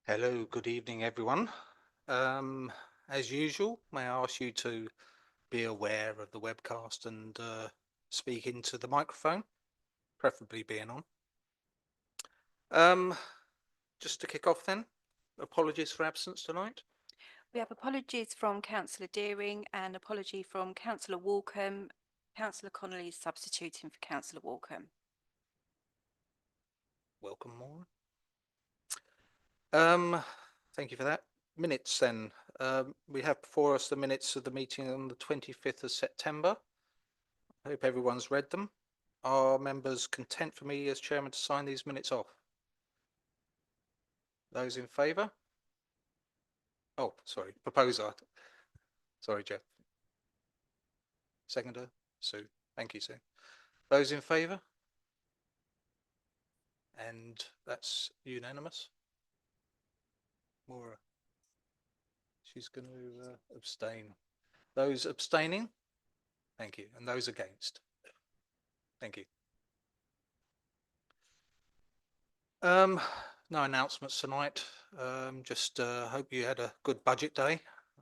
Hello, good evening, everyone. As usual, may I ask you to be aware of the webcast and speak into the microphone, preferably being on. Um, just to kick off then, apologies for absence tonight. We have apologies from Councillor Deering and apology from Councillor Walkham. Councillor Connolly is substituting for Councillor Walkham. Welcome, Maura. Thank you for that. Minutes then. We have before us the minutes of the meeting on the 25th of September. I hope everyone's read them. Are members content for me as chairman to sign these minutes off? Those in favour? Oh, sorry, proposer. Sorry, Jeff. Seconder, Sue. Thank you, Sue. Those in favour? And that's unanimous. Maura. She's going to abstain. Those abstaining? Thank you. And those against? Thank you. No announcements tonight. Just hope you had a good budget day,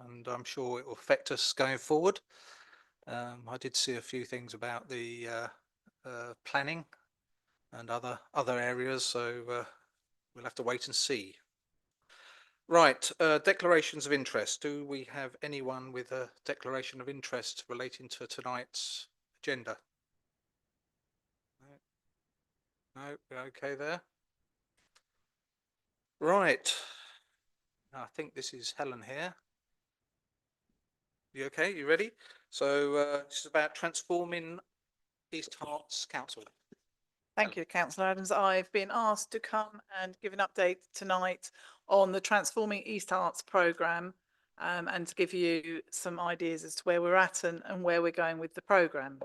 and I'm sure it will affect us going forward. I did see a few things about the planning and other areas, so we'll have to wait and see. Right, declarations of interest. Do we have anyone with a declaration of interest relating to tonight's agenda? No, we're okay there. Right, I think this is Helen here. You okay? You ready? So this is about transforming East Herts Council. Thank you, Councillor Adams. I've been asked to come and give an update tonight on the Transforming East Herts programme and to give you some ideas as to where we're at and where we're going with the programme.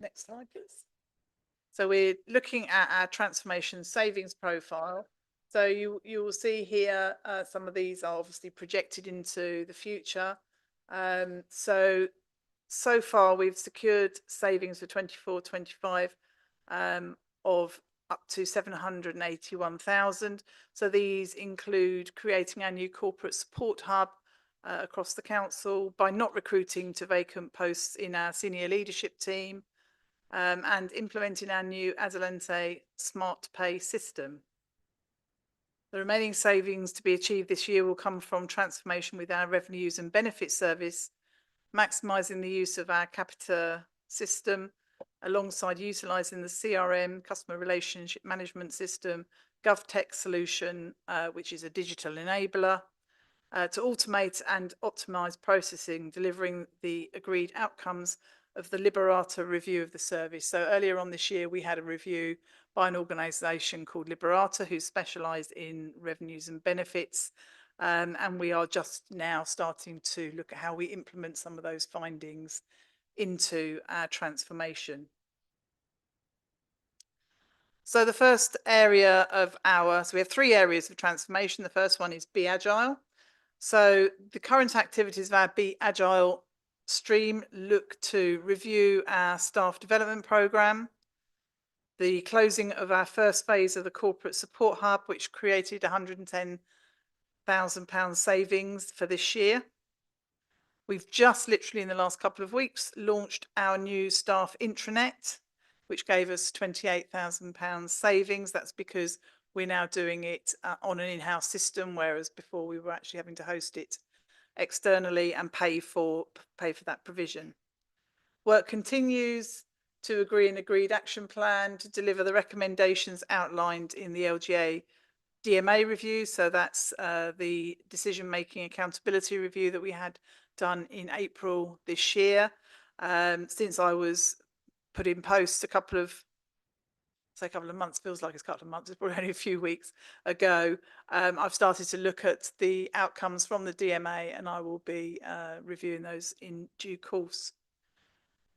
Next slide, please. So we're looking at our transformation savings profile. So you will see here some of these are obviously projected into the future. So far we've secured savings for 24-25 of up to 781,000. So these include creating our new corporate support hub across the council by not recruiting to vacant posts in our senior leadership team and implementing our new Adelante smart pay system. The remaining savings to be achieved this year will come from transformation with our revenues and benefits service, maximising the use of our Capita system alongside utilising the CRM, customer relationship management system, GovTech solution, which is a digital enabler, to automate and optimise processing, delivering the agreed outcomes of the Liberata review of the service. So earlier on this year, we had a review by an organisation called Liberata, who specialise in revenues and benefits. And we are just now starting to look at how we implement some of those findings into our transformation. So the first area of so we have three areas of transformation. The first one is Be Agile. So the current activities of our Be Agile stream look to review our staff development programme, the closing of our first phase of the corporate support hub, which created £110,000 savings for this year. We've just literally in the last couple of weeks launched our new staff intranet, which gave us £28,000 savings. That's because we're now doing it on an in-house system, whereas before we were actually having to host it externally and pay for that provision. Work continues to agree an agreed action plan to deliver the recommendations outlined in the LGA DMA review. So that's the decision-making accountability review that we had done in April this year. Since I was put in post a couple of months, feels like it's a couple of months, it's probably only a few weeks ago, I've started to look at the outcomes from the DMA and I will be reviewing those in due course.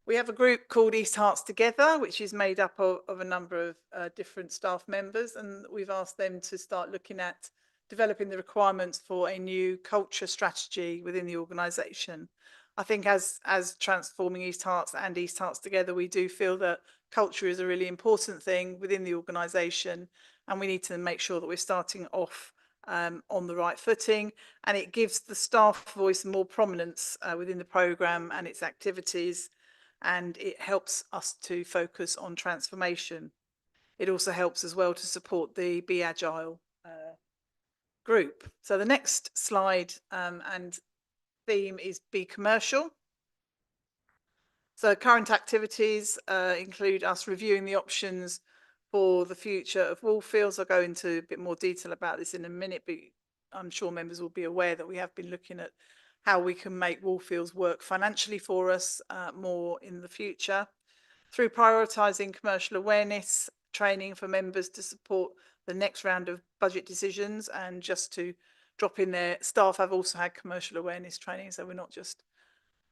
We have a group called East Herts Together, which is made up of a number of different staff members, and we've asked them to start looking at developing the requirements for a new culture strategy within the organisation. I think as transforming East Herts and East Herts Together, we do feel that culture is a really important thing within the organisation, and we need to make sure that we're starting off on the right footing, and it gives the staff voice more prominence within the programme and its activities, and it helps us to focus on transformation. It also helps as well to support the Be Agile group. So the next slide and theme is Be Commercial. So current activities include us reviewing the options for the future of Woolfields. I'll go into a bit more detail about this in a minute, but I'm sure members will be aware that we have been looking at how we can make Woolfields work financially for us more in the future, through prioritising commercial awareness training for members to support the next round of budget decisions. And just to drop in there, staff have also had commercial awareness training, so we're not just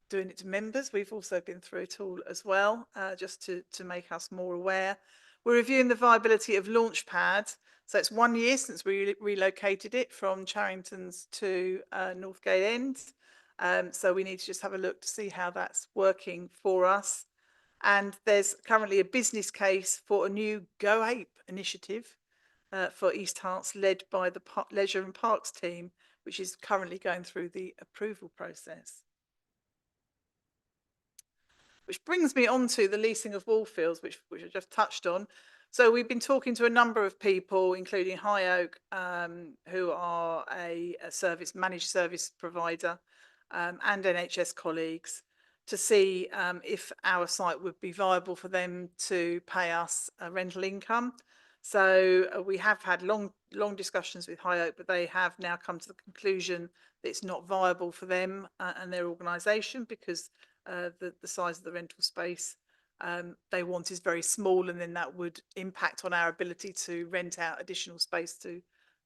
doing it to members, we've also been through it all as well, just to make us more aware. We're reviewing the viability of Launchpad. So it's 1 year since we relocated it from Charrington's to Northgate End. So we need to just have a look to see how that's working for us. And there's currently a business case for a new Go Ape initiative for East Herts, led by the Leisure and Parks team, which is currently going through the approval process. Which brings me on to the leasing of Woolfields, which I just touched on. So we've been talking to a number of people, including High Oak, who are a managed service provider, and NHS colleagues, to see if our site would be viable for them to pay us a rental income. So we have had long discussions with High Oak, but they have now come to the conclusion that it's not viable for them and their organisation, because the size of the rental space they want is very small, and then that would impact on our ability to rent out additional space to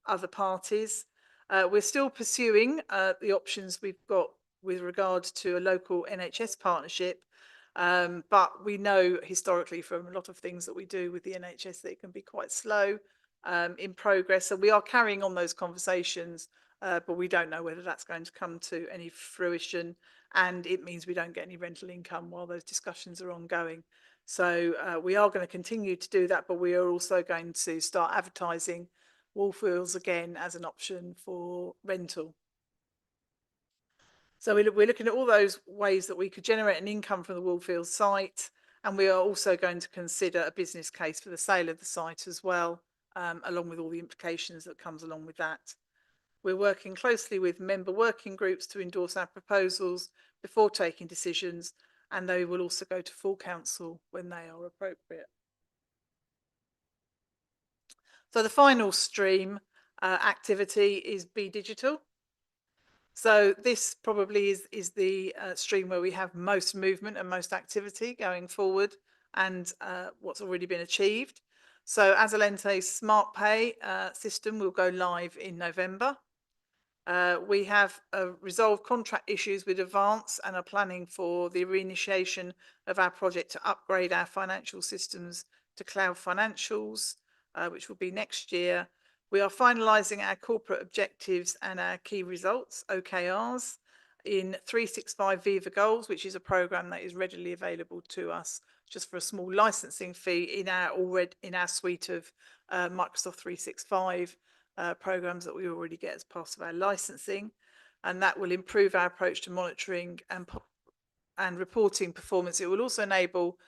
other parties. We're still pursuing the options we've got with regard to a local NHS partnership, but we know historically from a lot of things that we do with the NHS that it can be quite slow in progress. So we are carrying on those conversations, but we don't know whether that's going to come to any fruition, and it means we don't get any rental income while those discussions are ongoing. So we are going to continue to do that, but we are also going to start advertising Woolfields again as an option for rental. So we're looking at all those ways that we could generate an income from the Woolfields site, and we are also going to consider a business case for the sale of the site as well, along with all the implications that comes along with that. We're working closely with member working groups to endorse our proposals before taking decisions, and they will also go to full council when they are appropriate. So the final stream activity is Be Digital. So this probably is the stream where we have most movement and most activity going forward, and what's already been achieved. So Azalente's Smart Pay system will go live in November. We have resolved contract issues with Advance and are planning for the reinitiation of our project to upgrade our financial systems to cloud financials, which will be next year. We are finalising our corporate objectives and our key results, OKRs, in 365 Viva Goals, which is a programme that is readily available to us just for a small licensing fee in our suite of Microsoft 365 programs that we already get as part of our licensing, and that will improve our approach to monitoring and reporting performance. It will also enable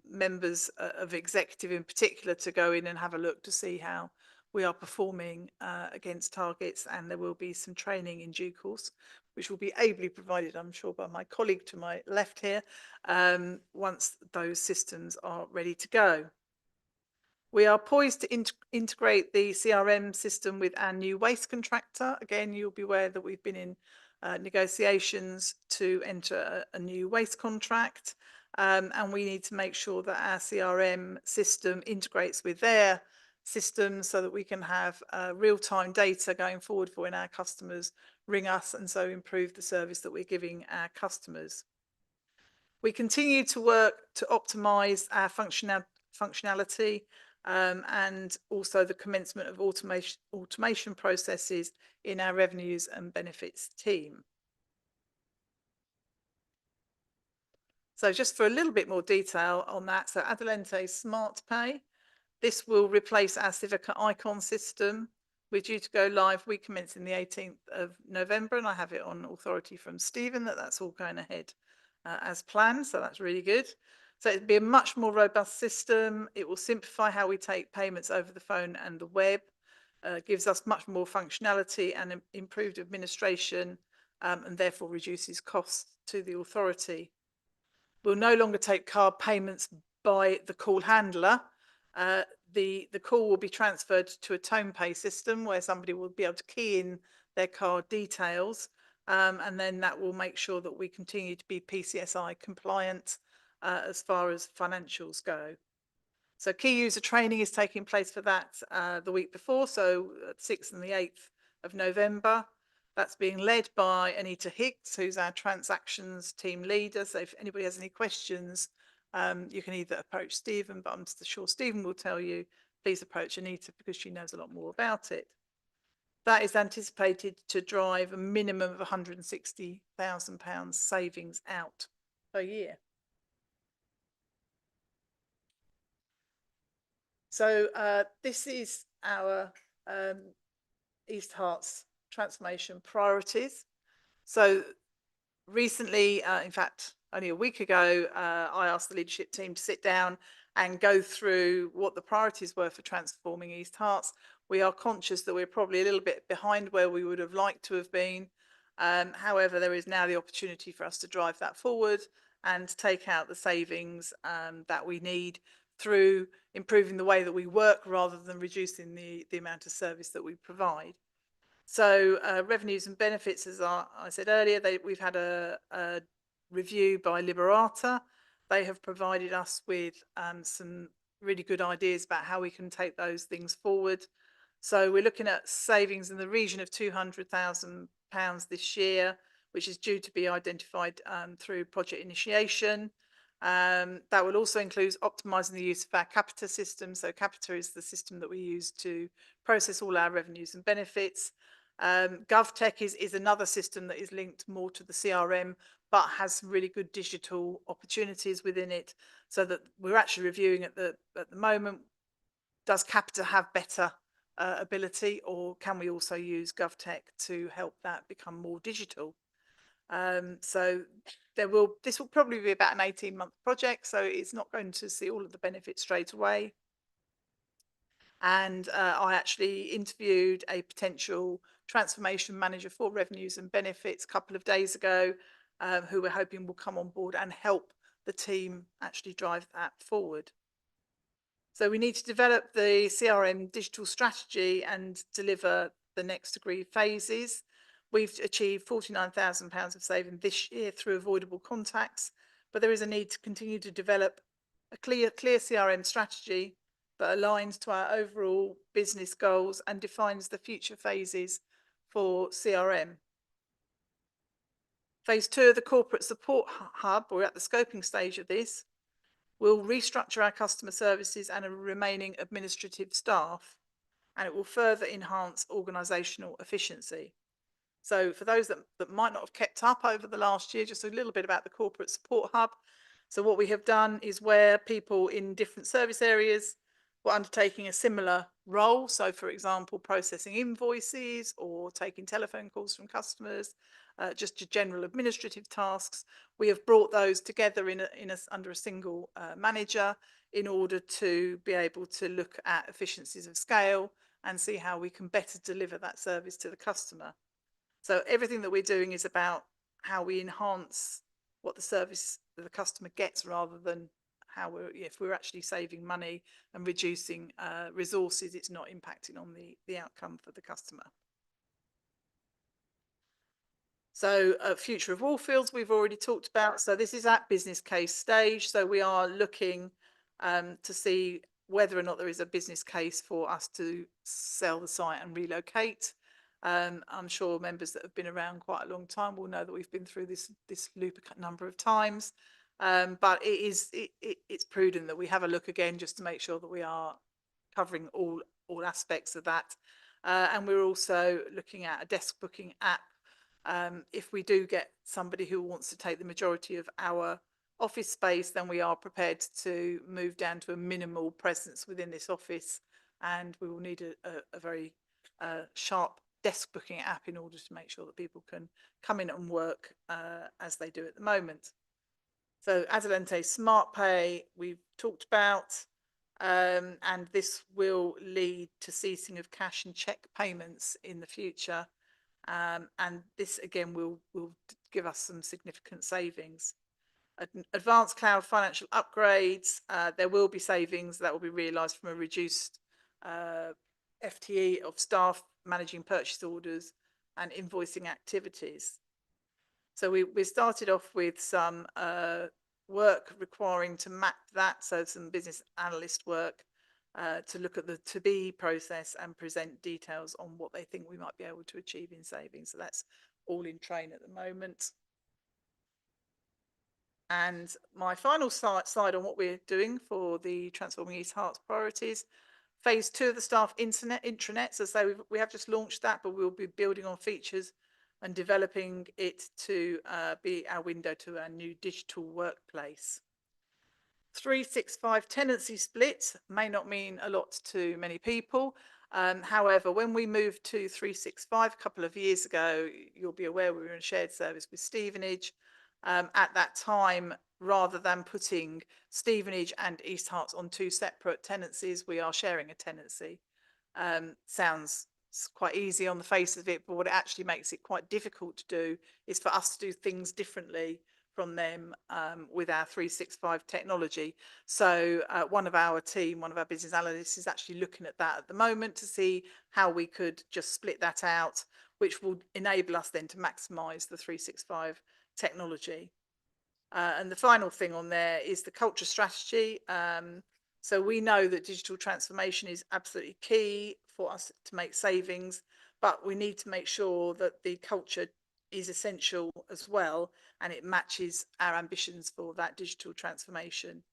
members of executive in particular to go in and have a look to see how we are performing against targets, and there will be some training in due course, which will be ably provided, I'm sure, by my colleague to my left here, once those systems are ready to go. We are poised to integrate the CRM system with our new waste contractor. Again, you'll be aware that we've been in negotiations to enter a new waste contract, and we need to make sure that our CRM system integrates with their systems so that we can have real-time data going forward for when our customers ring us, and so improve the service that we're giving our customers. We continue to work to optimise our functionality, and also the commencement of automation processes in our revenues and benefits team. So just for a little bit more detail on that, so Adelante Smart Pay, This will replace our Civica Icon system. We're due to go live. We commence in the 18th of November, and I have it on authority from Stephen that that's all going ahead as planned. So that's really good. So it'll be a much more robust system. It will simplify how we take payments over the phone and the web. Gives us much more functionality and improved administration, and therefore reduces costs to the authority. We'll no longer take card payments by the call handler. The call will be transferred to a tone pay system where somebody will be able to key in their card details, and then that will make sure that we continue to be PCSI compliant as far as financials go. So key user training is taking place for that the week before, so 6th and the 8th of November. That's being led by Anita Higgs, who's our transactions team leader. So if anybody has any questions, you can either approach Stephen, but I'm sure Stephen will tell you, please approach Anita because she knows a lot more about it. That is anticipated to drive a minimum of £160,000 savings out per year. So this is our East Herts transformation priorities. So recently, in fact, only a week ago, I asked the leadership team to sit down and go through what the priorities were for transforming East Herts. We are conscious that we're probably a little bit behind where we would have liked to have been. However, there is now the opportunity for us to drive that forward and take out the savings that we need through improving the way that we work rather than reducing the amount of service that we provide. So revenues and benefits, as I said earlier, we've had a review by Liberata. They have provided us with some really good ideas about how we can take those things forward. So we're looking at savings in the region of £200,000 this year, which is due to be identified through project initiation. That will also include optimising the use of our Capita system. So Capita is the system that we use to process all our revenues and benefits. GovTech is another system that is linked more to the CRM, but has some really good digital opportunities within it. So that we're actually reviewing at the moment, does Capita have better ability, or can we also use GovTech to help that become more digital? So this will probably be about an 18-month project, so it's not going to see all of the benefits straight away. And I actually interviewed a potential transformation manager for revenues and benefits a couple of days ago, who we're hoping will come on board and help the team actually drive that forward. So we need to develop the CRM digital strategy and deliver the next agreed phases. We've achieved £49,000 of saving this year through avoidable contacts, but there is a need to continue to develop a clear CRM strategy that aligns to our overall business goals and defines the future phases for CRM. Phase 2 of the corporate support hub, we're at the scoping stage of this. We'll restructure our customer services and our remaining administrative staff, and it will further enhance organisational efficiency. So for those that might not have kept up over the last year, just a little bit about the corporate support hub. So what we have done is where people in different service areas were undertaking a similar role. So for example, processing invoices or taking telephone calls from customers, just your general administrative tasks. We have brought those together under a single manager in order to be able to look at efficiencies of scale and see how we can better deliver that service to the customer. So everything that we're doing is about how we enhance what the service that the customer gets, rather than how if we're actually saving money and reducing resources, it's not impacting on the outcome for the customer. So future of Wallfields, we've already talked about. So this is at business case stage. So we are looking to see whether or not there is a business case for us to sell the site and relocate. I'm sure members that have been around quite a long time will know that we've been through this loop a number of times. But it's prudent that we have a look again just to make sure that we are covering all aspects of that. And we're also looking at a desk booking app. If we do get somebody who wants to take the majority of our office space, then we are prepared to move down to a minimal presence within this office, and we will need a very sharp desk booking app in order to make sure that people can come in and work as they do at the moment. So Adelante Smart Pay we've talked about, and this will lead to ceasing of cash and cheque payments in the future. And this again will give us some significant savings. Advanced cloud financial upgrades, there will be savings that will be realised from a reduced FTE of staff managing purchase orders and invoicing activities. So we started off with some work requiring to map that, so some business analyst work to look at the to be process and present details on what they think we might be able to achieve in savings. So that's all in train at the moment. And my final slide on what we're doing for the Transforming East Herts priorities. Phase 2 of the staff intranet, so say we have just launched that, but we'll be building on features and developing it to be our window to our new digital workplace. 365 tenancy split may not mean a lot to many people. However, when we moved to 365 a couple of years ago, you'll be aware we were in shared service with Stevenage. At that time, rather than putting Stevenage and East Herts on two separate tenancies, we are sharing a tenancy. Sounds quite easy on the face of it, but what it actually makes it quite difficult to do is for us to do things differently from them with our 365 technology. So one of our team, one of our business analysts is actually looking at that at the moment to see how we could just split that out, which will enable us then to maximise the 365 technology. And the final thing on there is the culture strategy. So we know that digital transformation is absolutely key for us to make savings, but we need to make sure that the culture is essential as well, and it matches our ambitions for that digital transformation,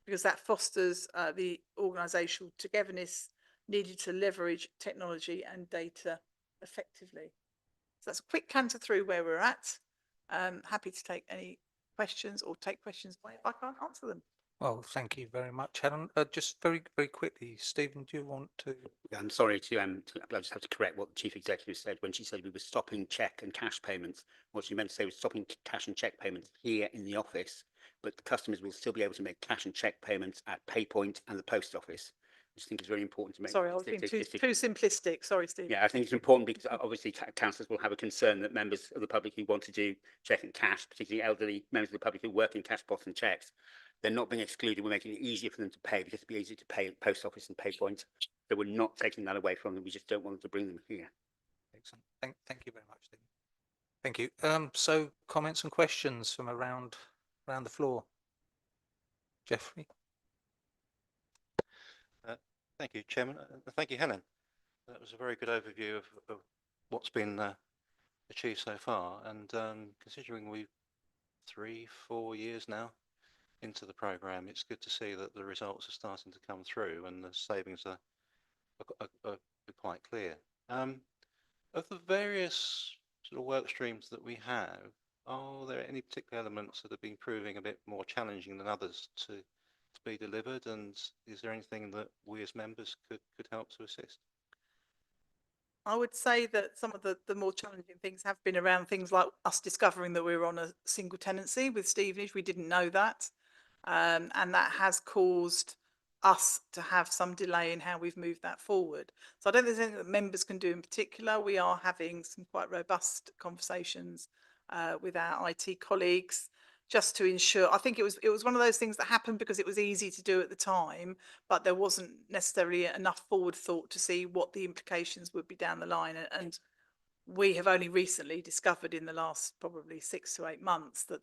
because that fosters the organisational togetherness needed to leverage technology and data effectively. So that's a quick canter through where we're at. Happy to take any questions or take questions if I can't answer them. Well, thank you very much, Helen. Just very quickly, Stephen, do you want to? I'm sorry I just have to correct what the Chief Executive said when she said we were stopping cheque and cash payments. What she meant to say was stopping cash and cheque payments here in the office, but the customers will still be able to make cash and cheque payments at PayPoint and the post office. I just think it's very important to make. Sorry, I was being too simplistic. Sorry, Steve. Yeah, I think it's important because obviously councillors will have a concern that members of the public who want to do cheque and cash, particularly elderly members of the public who work in cash pots and cheques, they're not being excluded. We're making it easier for them to pay because it'd be easier to pay at post office and PayPoint. So we're not taking that away from them. We just don't want them to bring them here. Excellent. Thank you very much, Stephen. Thank you. So comments and questions from around the floor. Jeffrey. Thank you, Chairman. Thank you, Helen. That was a very good overview of what's been achieved so far. And considering we're 3-4 years now into the programme, it's good to see that the results are starting to come through and the savings are quite clear. Of the various sort of work streams that we have, are there any particular elements that have been proving a bit more challenging than others to be delivered, and is there anything that we as members could help to assist? I would say that some of the more challenging things have been around things like us discovering that we were on a single tenancy with Stevenage. We didn't know that, and that has caused us to have some delay in how we've moved that forward. So I don't think there's anything that members can do in particular. We are having some quite robust conversations with our IT colleagues, just to ensure. I think it was one of those things that happened because it was easy to do at the time, but there wasn't necessarily enough forward thought to see what the implications would be down the line. And we have only recently discovered in the last probably 6 to 8 months that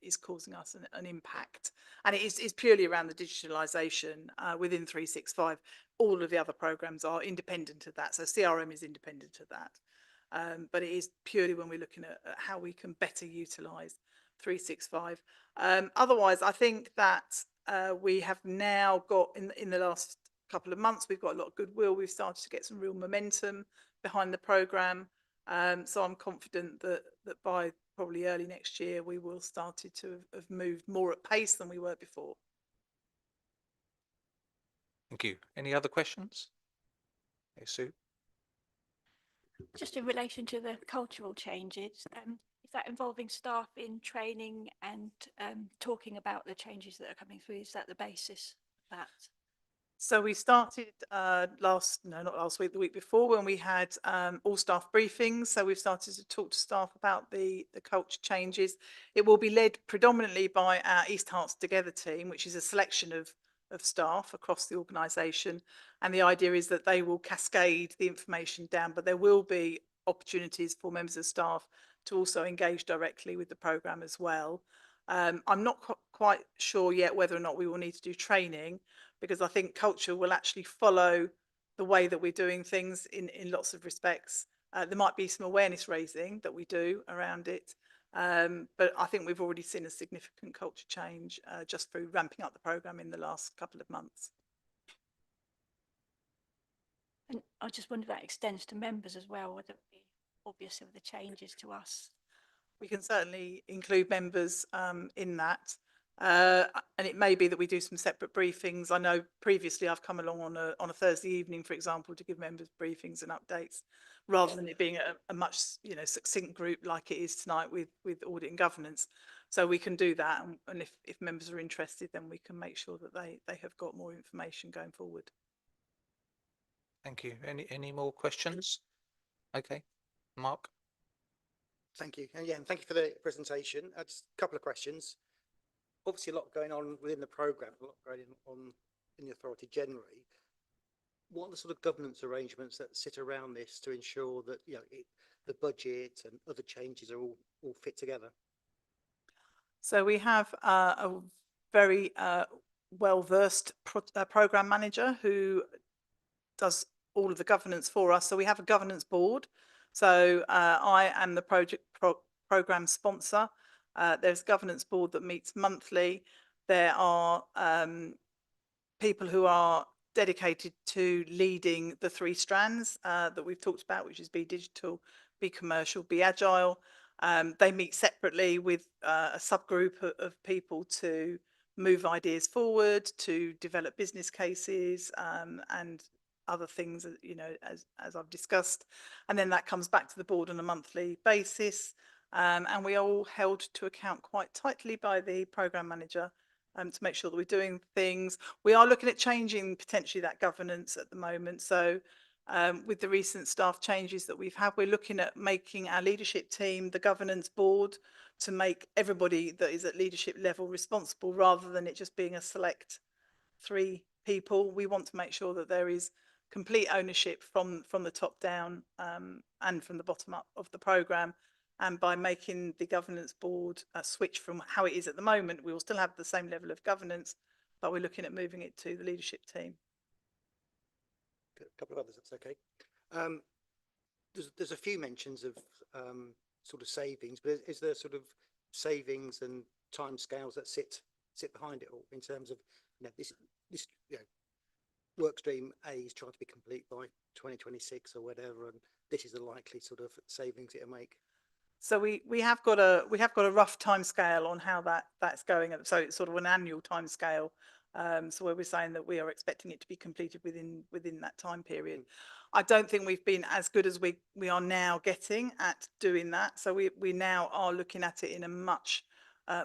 is causing us an impact, and it is purely around the digitalisation within 365. All of the other programmes are independent of that, so CRM is independent of that, but it is purely when we're looking at how we can better utilise 365. Otherwise, I think that we have now got in the last couple of months, we've got a lot of goodwill. We've started to get some real momentum behind the programme. So I'm confident that by probably early next year, we will started to have moved more at pace than we were before. Thank you. Any other questions? Okay, Sue? Just in relation to the cultural changes, is that involving staff in training and talking about the changes that are coming through? Is that the basis of that? So we started not last week, the week before, when we had all staff briefings. So we've started to talk to staff about the culture changes. It will be led predominantly by our East Hearts Together team, which is a selection of staff across the organisation. And the idea is that they will cascade the information down, but there will be opportunities for members of staff to also engage directly with the programme as well. I'm not quite sure yet whether or not we will need to do training, because I think culture will actually follow the way that we're doing things in lots of respects. There might be some awareness raising that we do around it, but I think we've already seen a significant culture change just through ramping up the programme in the last couple of months. And I just wonder if that extends to members as well, whether it be obvious of the changes to us. We can certainly include members in that. And it may be that we do some separate briefings. I know previously I've come along on a Thursday evening, for example, to give members briefings and updates, rather than it being a much succinct group like it is tonight with audit and governance. So we can do that, and if members are interested, then we can make sure that they have got more information going forward. Thank you. Any more questions? Okay, Mark? Thank you. And yeah, and thank you for the presentation. Just a couple of questions. Obviously, a lot going on within the programme, a lot going on in the authority generally. What are the sort of governance arrangements that sit around this to ensure that the budget and other changes are all fit together? So we have a very well-versed programme manager who does all of the governance for us. So we have a governance board. So I am the programme sponsor. There's a governance board that meets monthly. There are people who are dedicated to leading the 3 strands that we've talked about, which is be digital, be commercial, be agile. They meet separately with a subgroup of people to move ideas forward, to develop business cases and other things, as I've discussed. And then that comes back to the board on a monthly basis. And we are all held to account quite tightly by the programme manager to make sure that we're doing things. We are looking at changing potentially that governance at the moment. So with the recent staff changes that we've had, we're looking at making our leadership team the governance board to make everybody that is at leadership level responsible, rather than it just being a select 3 people. We want to make sure that there is complete ownership from the top down and from the bottom up of the programme. And by making the governance board switch from how it is at the moment, we will still have the same level of governance, but we're looking at moving it to the leadership team. A couple of others, that's okay. There's a few mentions of sort of savings, but is there sort of savings and timescales that sit behind it all in terms of this work stream A is trying to be complete by 2026 or whatever, and this is the likely sort of savings it'll make? So we have got a rough time scale on how that's going. So it's sort of an annual time scale. So where we're saying that we are expecting it to be completed within that time period. I don't think we've been as good as we are now getting at doing that. So we now are looking at it in a much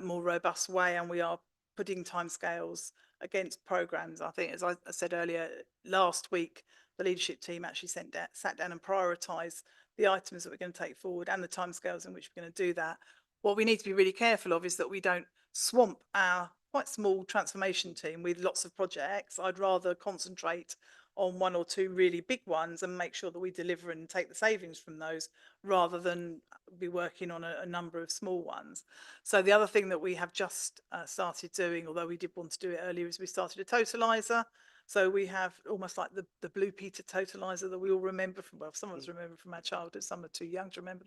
more robust way, and we are putting timescales against programs. I think, as I said earlier, last week the leadership team actually sat down and prioritised the items that we're going to take forward and the timescales in which we're going to do that. What we need to be really careful of is that we don't swamp our quite small transformation team with lots of projects. I'd rather concentrate on 1 or 2 really big ones and make sure that we deliver and take the savings from those, rather than be working on a number of small ones. So the other thing that we have just started doing, although we did want to do it earlier, is we started a totaliser. So we have almost like the Blue Peter totaliser that we all remember from, well, some of us remember from our childhood, some are too young to remember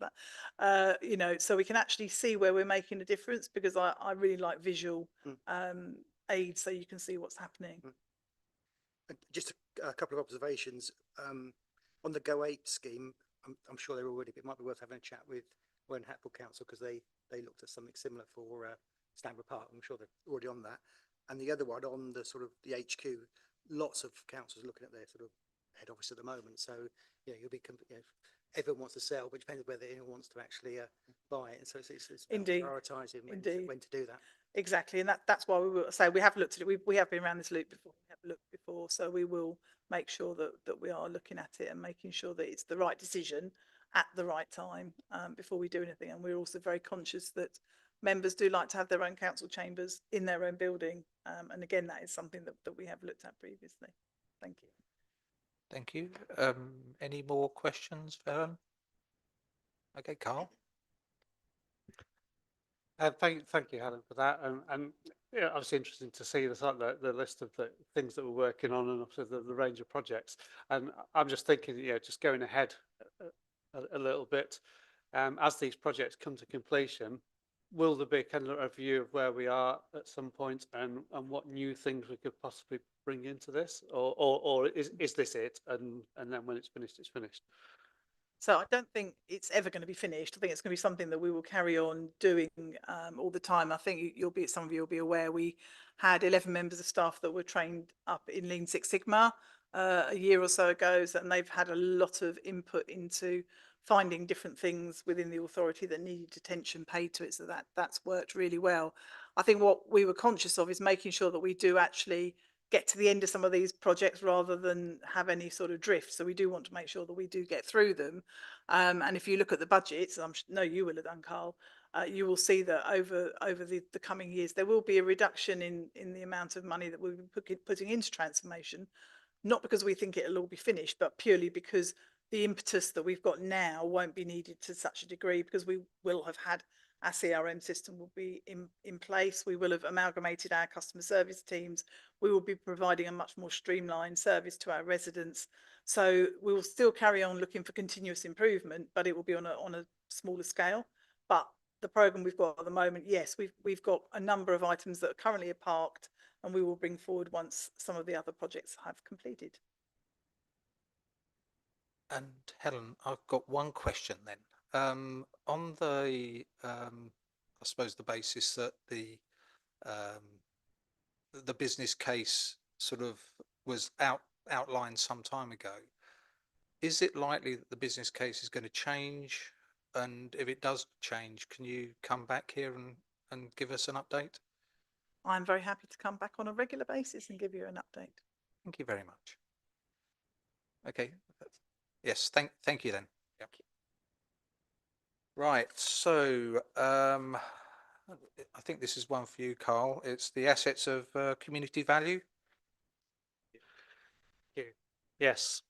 that. So we can actually see where we're making a difference, because I really like visual aids so you can see what's happening. Just a couple of observations on the Go 8 scheme. I'm sure they're already, but it might be worth having a chat with weren't Hatfield Council because they looked at something similar for Stanborough Park. I'm sure they're already on that. And the other one on the sort of the HQ, lots of councils looking at their sort of head office at the moment. So you'll be everyone wants to sell, but it depends whether anyone wants to actually buy it. And so it's about Indeed. prioritising Indeed. when to do that. Exactly, and that's why we will say we have looked at it. We have been around this loop before. We have looked before, so we will make sure that we are looking at it and making sure that it's the right decision at the right time before we do anything. And we're also very conscious that members do like to have their own council chambers in their own building, and again, that is something that we have looked at previously. Thank you. Thank you. Any more questions for Helen? Okay, Carl. Thank you, Helen, for that. And yeah, obviously interesting to see the list of the things that we're working on and obviously the range of projects. And I'm just thinking, just going ahead a little bit, as these projects come to completion, will there be kind of a view of where we are at some point and what new things we could possibly bring into this, or is this it? And then when it's finished, it's finished. So I don't think it's ever going to be finished. I think it's going to be something that we will carry on doing all the time. I think some of you will be aware we had 11 members of staff that were trained up in Lean Six Sigma a year or so ago, and they've had a lot of input into finding different things within the authority that needed attention paid to it. So that's worked really well. I think what we were conscious of is making sure that we do actually get to the end of some of these projects rather than have any sort of drift. So we do want to make sure that we do get through them. And if you look at the budgets, no, you will have done, Carl, you will see that over the coming years, there will be a reduction in the amount of money that we'll be putting into transformation, not because we think it'll all be finished, but purely because the impetus that we've got now won't be needed to such a degree, because we will have had our CRM system will be in place. We will have amalgamated our customer service teams. We will be providing a much more streamlined service to our residents. So we will still carry on looking for continuous improvement, but it will be on a smaller scale. But the programme we've got at the moment, yes, we've got a number of items that are currently parked, and we will bring forward once some of the other projects have completed. And Helen, I've got one question then. On the, I suppose the basis that the business case sort of was outlined some time ago, is it likely that the business case is going to change? And if it does change, can you come back here and give us an update? I'm very happy to come back on a regular basis and give you an update. Thank you very much. Okay. Yes, thank you then. Yeah. Right, so I think this is one for you, Carl. It's the assets of community value. Yes.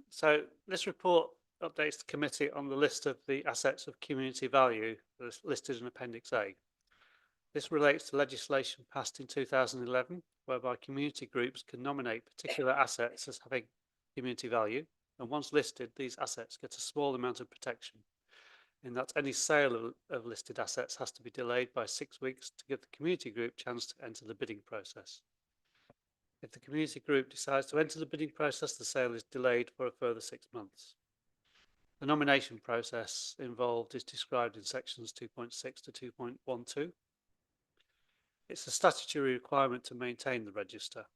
So this report updates the committee on the list of the assets of community value that's listed in Appendix A. This relates to legislation passed in 2011, whereby community groups can nominate particular assets as having community value, and once listed, these assets get a small amount of protection, in that any sale of listed assets has to be delayed by 6 weeks to give the community group a chance to enter the bidding process. If the community group decides to enter the bidding process, the sale is delayed for a further 6 months. The nomination process involved is described in sections 2.6 to 2.12. It's a statutory requirement to maintain the register,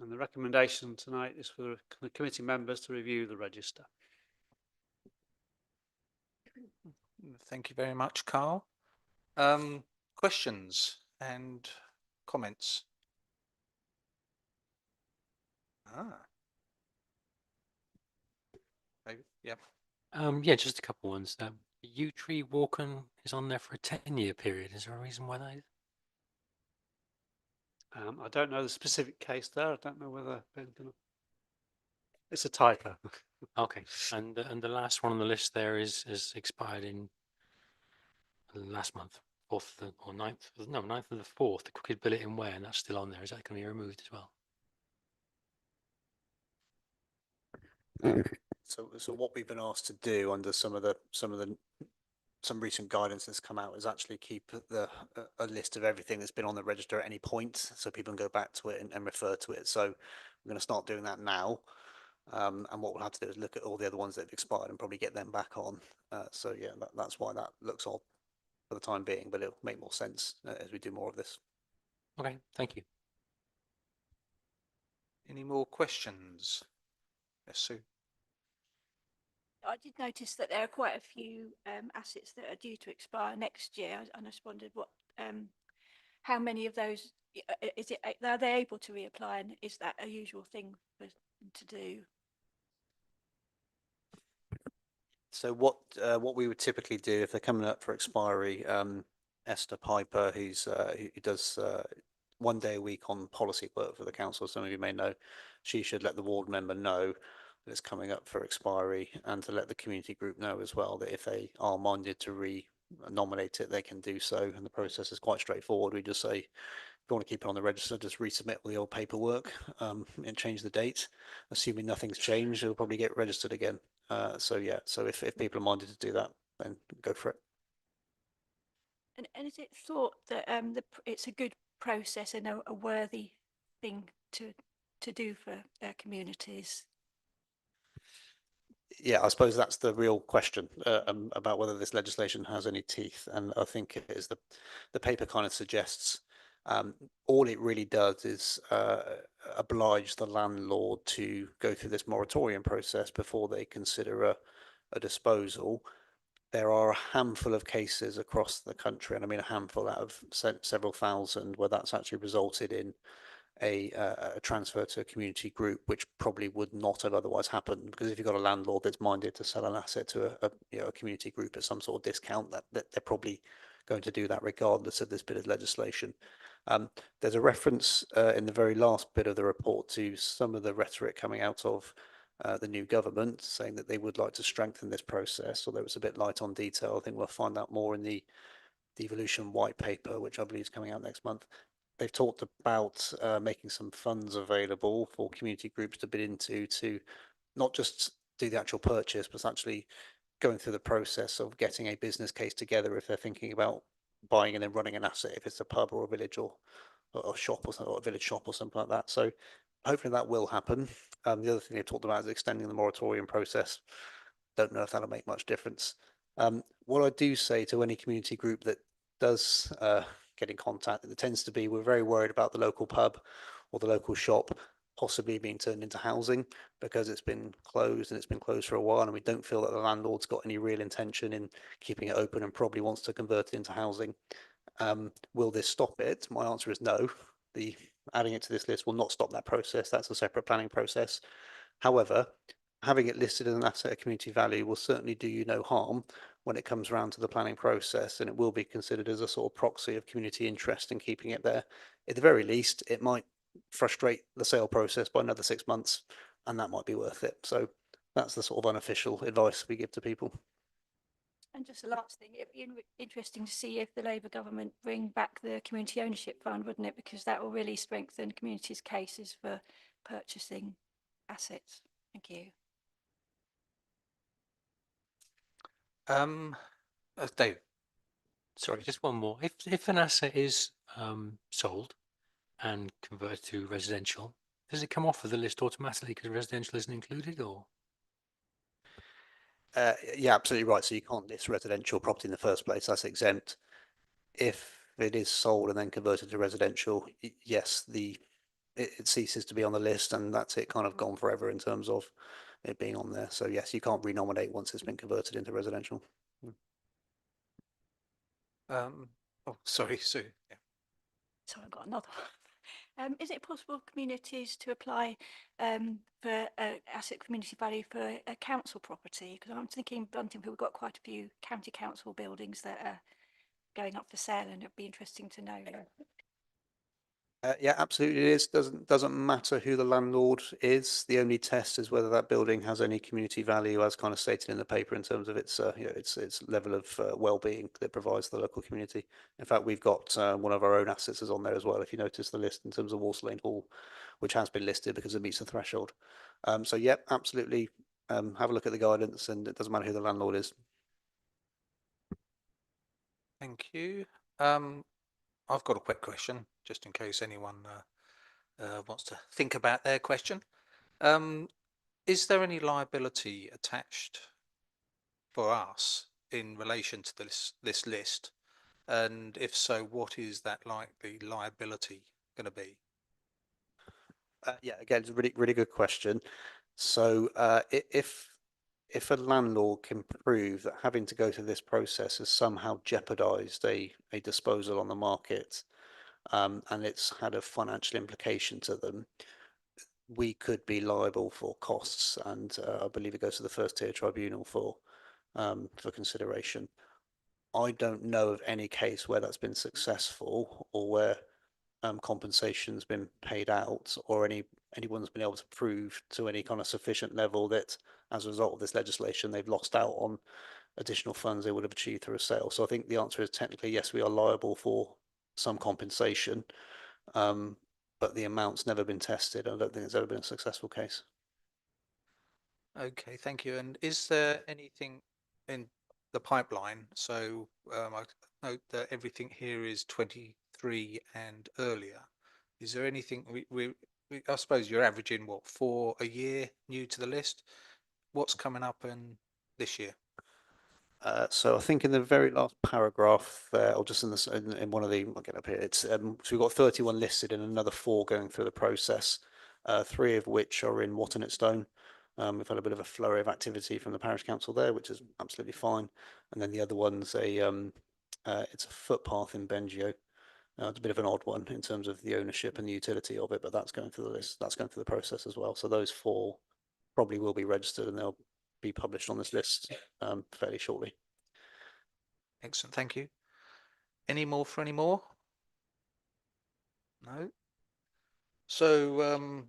and the recommendation tonight is for the committee members to review the register. Thank you very much, Carl. Questions and comments? Maybe, yeah. Yeah, just a couple ones. Yew Tree Walken is on there for a 10-year period. Is there a reason why that is? I don't know the specific case there. I don't know whether it's a typo. Okay, and the last one on the list there is expired in last month, 4th or 9th. No, 9th of the 4th. The Crooked Billet in Ware, and that's still on there. Is that going to be removed as well? So what we've been asked to do under some recent guidance that's come out is actually keep a list of everything that's been on the register at any point, so people can go back to it and refer to it. So we're going to start doing that now. And what we'll have to do is look at all the other ones that have expired and probably get them back on. So yeah, that's why that looks odd for the time being, but it'll make more sense as we do more of this. Okay, thank you. Any more questions? Yes, Sue. I did notice that there are quite a few assets that are due to expire next year, and I just wondered how many of those is it? Are they able to reapply, and is that a usual thing for them to do? So what we would typically do if they're coming up for expiry, Esther Piper, who does 1 day a week on policy work for the council, some of you may know, she should let the ward member know that it's coming up for expiry, and to let the community group know as well that if they are minded to re-nominate it, they can do so. And the process is quite straightforward. We just say, if you want to keep it on the register, just resubmit all the old paperwork and change the date. Assuming nothing's changed, it'll probably get registered again. So yeah, so if people are minded to do that, then go for it. And is it thought that it's a good process and a worthy thing to do for communities? Yeah, I suppose that's the real question about whether this legislation has any teeth, and I think it is the paper kind of suggests all it really does is oblige the landlord to go through this moratorium process before they consider a disposal. There are a handful of cases across the country, and I mean a handful out of several thousand, where that's actually resulted in a transfer to a community group, which probably would not have otherwise happened. Because if you've got a landlord that's minded to sell an asset to a community group at some sort of discount, that they're probably going to do that regardless of this bit of legislation. There's a reference in the very last bit of the report to some of the rhetoric coming out of the new government, saying that they would like to strengthen this process, although it's a bit light on detail. I think we'll find out more in the devolution white paper, which I believe is coming out next month. They've talked about making some funds available for community groups to bid into, to not just do the actual purchase, but actually going through the process of getting a business case together if they're thinking about buying and then running an asset, if it's a pub or a village or a shop or something, or a village shop or something like that. So hopefully that will happen. The other thing they've talked about is extending the moratorium process. Don't know if that'll make much difference. What I do say to any community group that does get in contact, that tends to be, we're very worried about the local pub or the local shop possibly being turned into housing because it's been closed, and it's been closed for a while, and we don't feel that the landlord's got any real intention in keeping it open and probably wants to convert it into housing. Will this stop it? My answer is no. The adding it to this list will not stop that process. That's a separate planning process. However, having it listed as an asset of community value will certainly do you no harm when it comes around to the planning process, and it will be considered as a sort of proxy of community interest in keeping it there. At the very least, it might frustrate the sale process by another 6 months, and that might be worth it. So that's the sort of unofficial advice we give to people. And just the last thing, it'd be interesting to see if the Labour government bring back the community ownership fund, wouldn't it? Because that will really strengthen communities' cases for purchasing assets. Thank you. Dave. Sorry, just one more. If an asset is sold and converted to residential, does it come off of the list automatically because residential isn't included, or? Yeah, absolutely right. So you can't list residential property in the first place. That's exempt. If it is sold and then converted to residential, yes, it ceases to be on the list, and that's it, kind of gone forever in terms of it being on there. So yes, you can't renominate once it's been converted into residential. Oh, sorry, Sue. Yeah. So I've got another one. Is it possible for communities to apply for asset community value for a council property? Because I'm thinking Buntingford, we've got quite a few county council buildings that are going up for sale, and it'd be interesting to know. Yeah, absolutely, it is. Doesn't matter who the landlord is. The only test is whether that building has any community value, as kind of stated in the paper, in terms of its its level of well-being that provides the local community. In fact, we've got one of our own assets is on there as well. If you notice the list in terms of Walsall Lane Hall, which has been listed because it meets the threshold. So yeah, absolutely. Have a look at the guidance, and it doesn't matter who the landlord is. Thank you. I've got a quick question, just in case anyone wants to think about their question. is there any liability attached for us in relation to this list? And if so, what is that likely liability going to be? Yeah, again, it's a really good question. So if a landlord can prove that having to go through this process has somehow jeopardized a disposal on the market, and it's had a financial implication to them, we could be liable for costs, and I believe it goes to the first tier tribunal for consideration. I don't know of any case where that's been successful or where compensation's been paid out, or anyone's been able to prove to any kind of sufficient level that as a result of this legislation they've lost out on additional funds they would have achieved through a sale. So I think the answer is technically yes, we are liable for some compensation, but the amount's never been tested. I don't think it's ever been a successful case. Okay, thank you. And is there anything in the pipeline? So I note that everything here is 23 and earlier. Is there anything I suppose you're averaging what, 4 a year new to the list? What's coming up in this year? So I think in the very last paragraph there, or just in one of the, I'll get up here, it's so we've got 31 listed and another 4 going through the process, 3 of which are in Stone. We've had a bit of a flurry of activity from the parish council there, which is absolutely fine. And then the other one's it's a footpath in Bengio. It's a bit of an odd one in terms of the ownership and the utility of it, but that's going through the list. That's going through the process as well. So those 4 probably will be registered and they'll be published on this list fairly shortly. Excellent, thank you. Any more for any more? No. So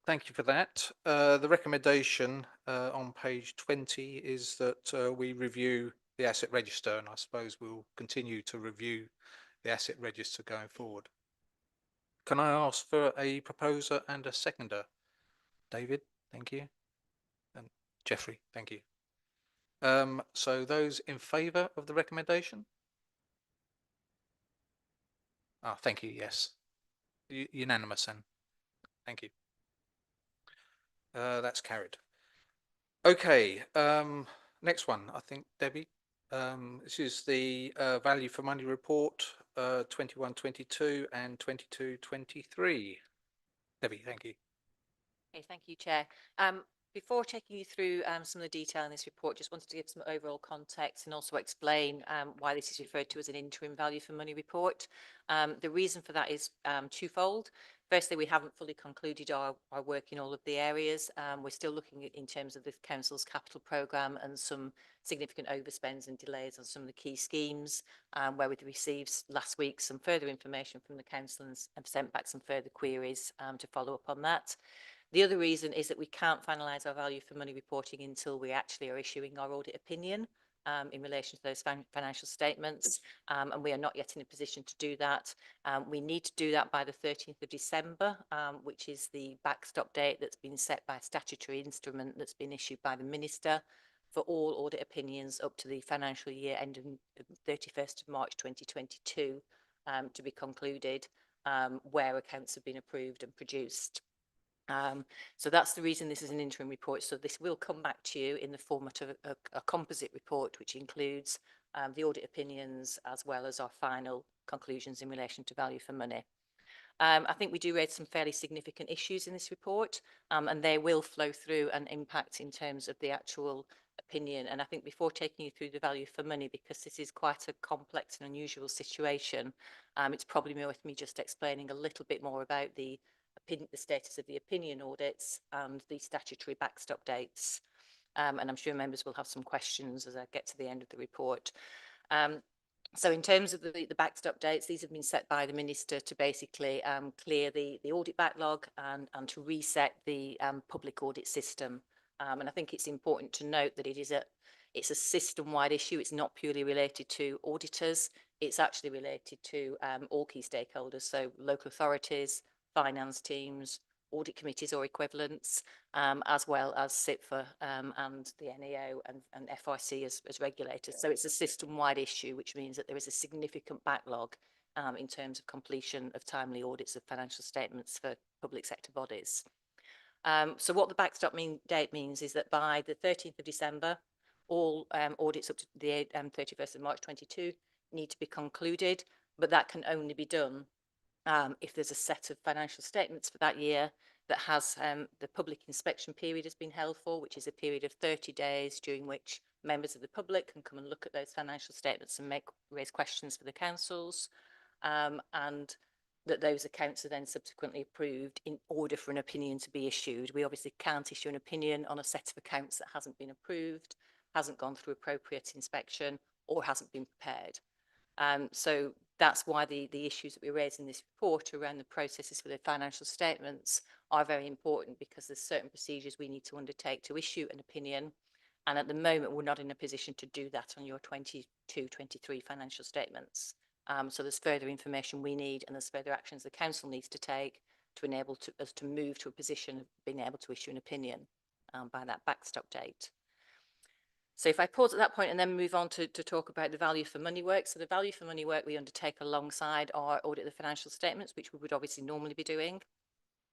thank you for that. The recommendation on page 20 is that we review the asset register, and I suppose we'll continue to review the asset register going forward. Can I ask for a proposer and a seconder? David, thank you. And Jeffrey, thank you. So those in favour of the recommendation? Thank you, yes. Unanimous then. Thank you. That's carried. Okay, next one, I think, Debbie. This is the value for money report 21-22 and 22-23. Debbie, thank you. Okay, thank you, Chair. Before taking you through some of the detail in this report, just wanted to give some overall context and also explain why this is referred to as an interim value for money report. The reason for that is twofold. Firstly, we haven't fully concluded our work in all of the areas. We're still looking at, in terms of the Council's capital programme, and some significant overspends and delays on some of the key schemes, where we've received last week some further information from the Council and have sent back some further queries to follow up on that. The other reason is that we can't finalise our value for money reporting until we actually are issuing our audit opinion in relation to those financial statements, and we are not yet in a position to do that. We need to do that by the 13th of December, which is the backstop date that's been set by a statutory instrument that's been issued by the Minister for all audit opinions up to the financial year ending 31st of March 2022 to be concluded, where accounts have been approved and produced. So that's the reason this is an interim report. So this will come back to you in the format of a composite report, which includes the audit opinions as well as our final conclusions in relation to value for money. I think we do raise some fairly significant issues in this report, and they will flow through and impact in terms of the actual opinion. And I think before taking you through the value for money, because this is quite a complex and unusual situation, it's probably worth me just explaining a little bit more about the status of the opinion audits and the statutory backstop dates. And I'm sure members will have some questions as I get to the end of the report. So in terms of the backstop dates, these have been set by the Minister to basically clear the audit backlog and to reset the public audit system. And I think it's important to note that it's a system-wide issue. It's not purely related to auditors. It's actually related to all key stakeholders, so local authorities, finance teams, audit committees or equivalents, as well as SIPFA and the NEO and FIC as regulators. So it's a system-wide issue, which means that there is a significant backlog in terms of completion of timely audits of financial statements for public sector bodies. So what the backstop date means is that by the 13th of December, all audits up to the 31st of March 22 need to be concluded, but that can only be done if there's a set of financial statements for that year that has the public inspection period has been held for, which is a period of 30 days during which members of the public can come and look at those financial statements and raise questions for the councils, and that those accounts are then subsequently approved in order for an opinion to be issued. We obviously can't issue an opinion on a set of accounts that hasn't been approved, hasn't gone through appropriate inspection, or hasn't been prepared. So that's why the issues that we raise in this report around the processes for the financial statements are very important, because there's certain procedures we need to undertake to issue an opinion. And at the moment, we're not in a position to do that on your 22-23 financial statements. So there's further information we need, and there's further actions the council needs to take to enable us to move to a position of being able to issue an opinion by that backstop date. So if I pause at that point and then move on to talk about the value for money work. So the value for money work we undertake alongside our audit of the financial statements, which we would obviously normally be doing.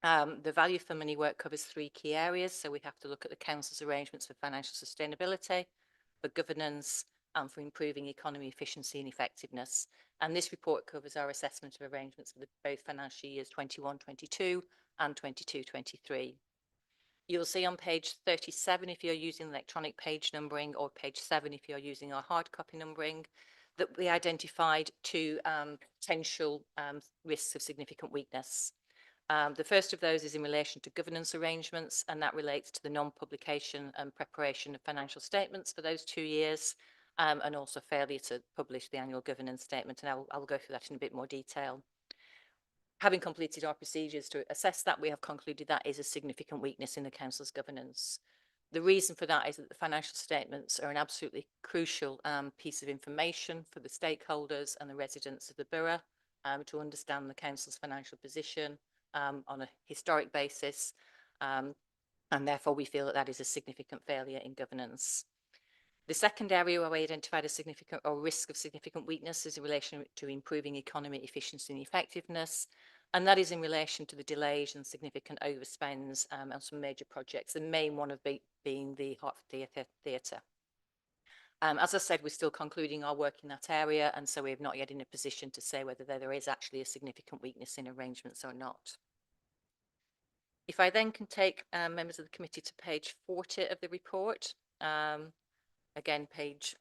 The value for money work covers 3 key areas. So we have to look at the council's arrangements for financial sustainability, for governance, and for improving economy efficiency and effectiveness. And this report covers our assessment of arrangements for both financial years 21-22 and 22-23. You'll see on page 37, if you're using electronic page numbering, or page 7 if you're using our hard copy numbering, that we identified 2 potential risks of significant weakness. The first of those is in relation to governance arrangements, and that relates to the non-publication and preparation of financial statements for those 2 years, and also failure to publish the annual governance statement. And I'll go through that in a bit more detail. Having completed our procedures to assess that, we have concluded that is a significant weakness in the council's governance. The reason for that is that the financial statements are an absolutely crucial piece of information for the stakeholders and the residents of the borough to understand the council's financial position on a historic basis, and therefore we feel that that is a significant failure in governance. The second area where we identified a significant or risk of significant weakness is in relation to improving economy efficiency and effectiveness, and that is in relation to the delays and significant overspends on some major projects, the main one of being the Hertford Theatre. As I said, we're still concluding our work in that area, and so we have not yet in a position to say whether there is actually a significant weakness in arrangements or not. If I then can take members of the committee to page 40 of the report, again, page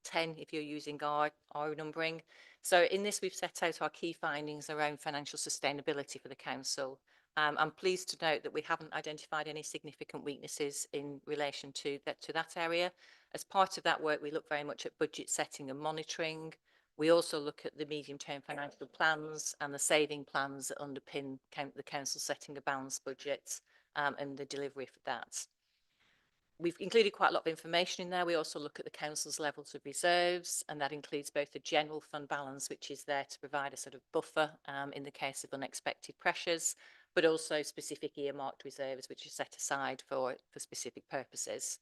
10 if you're using our numbering. So in this, we've set out our key findings around financial sustainability for the council. I'm pleased to note that we haven't identified any significant weaknesses in relation to that area. As part of that work, we look very much at budget setting and monitoring. We also look at the medium-term financial plans and the saving plans that underpin the council setting a balanced budget and the delivery for that. We've included quite a lot of information in there. We also look at the council's levels of reserves, and that includes both the general fund balance, which is there to provide a sort of buffer in the case of unexpected pressures, but also specific earmarked reserves, which are set aside for specific purposes.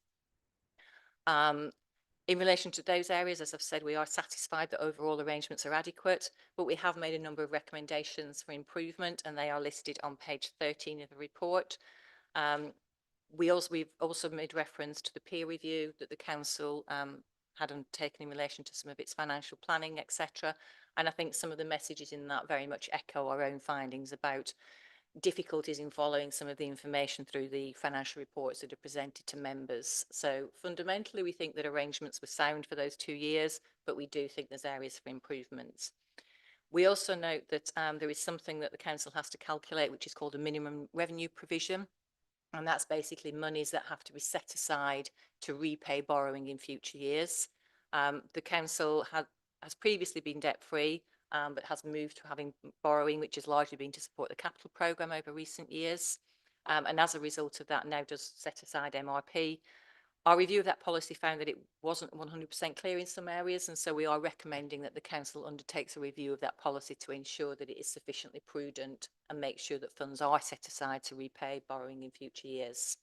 In relation to those areas, as I've said, we are satisfied that overall arrangements are adequate, but we have made a number of recommendations for improvement, and they are listed on page 13 of the report. We've also made reference to the peer review that the council had undertaken in relation to some of its financial planning, etc. And I think some of the messages in that very much echo our own findings about difficulties in following some of the information through the financial reports that are presented to members. So fundamentally, we think that arrangements were sound for those 2 years, but we do think there's areas for improvement. We also note that there is something that the council has to calculate, which is called a minimum revenue provision. And that's basically monies that have to be set aside to repay borrowing in future years. The council has previously been debt-free, but has moved to having borrowing, which has largely been to support the capital programme over recent years. And as a result of that, now does set aside MRP. Our review of that policy found that it wasn't 100% clear in some areas, and so we are recommending that the council undertakes a review of that policy to ensure that it is sufficiently prudent and make sure that funds are set aside to repay borrowing in future years.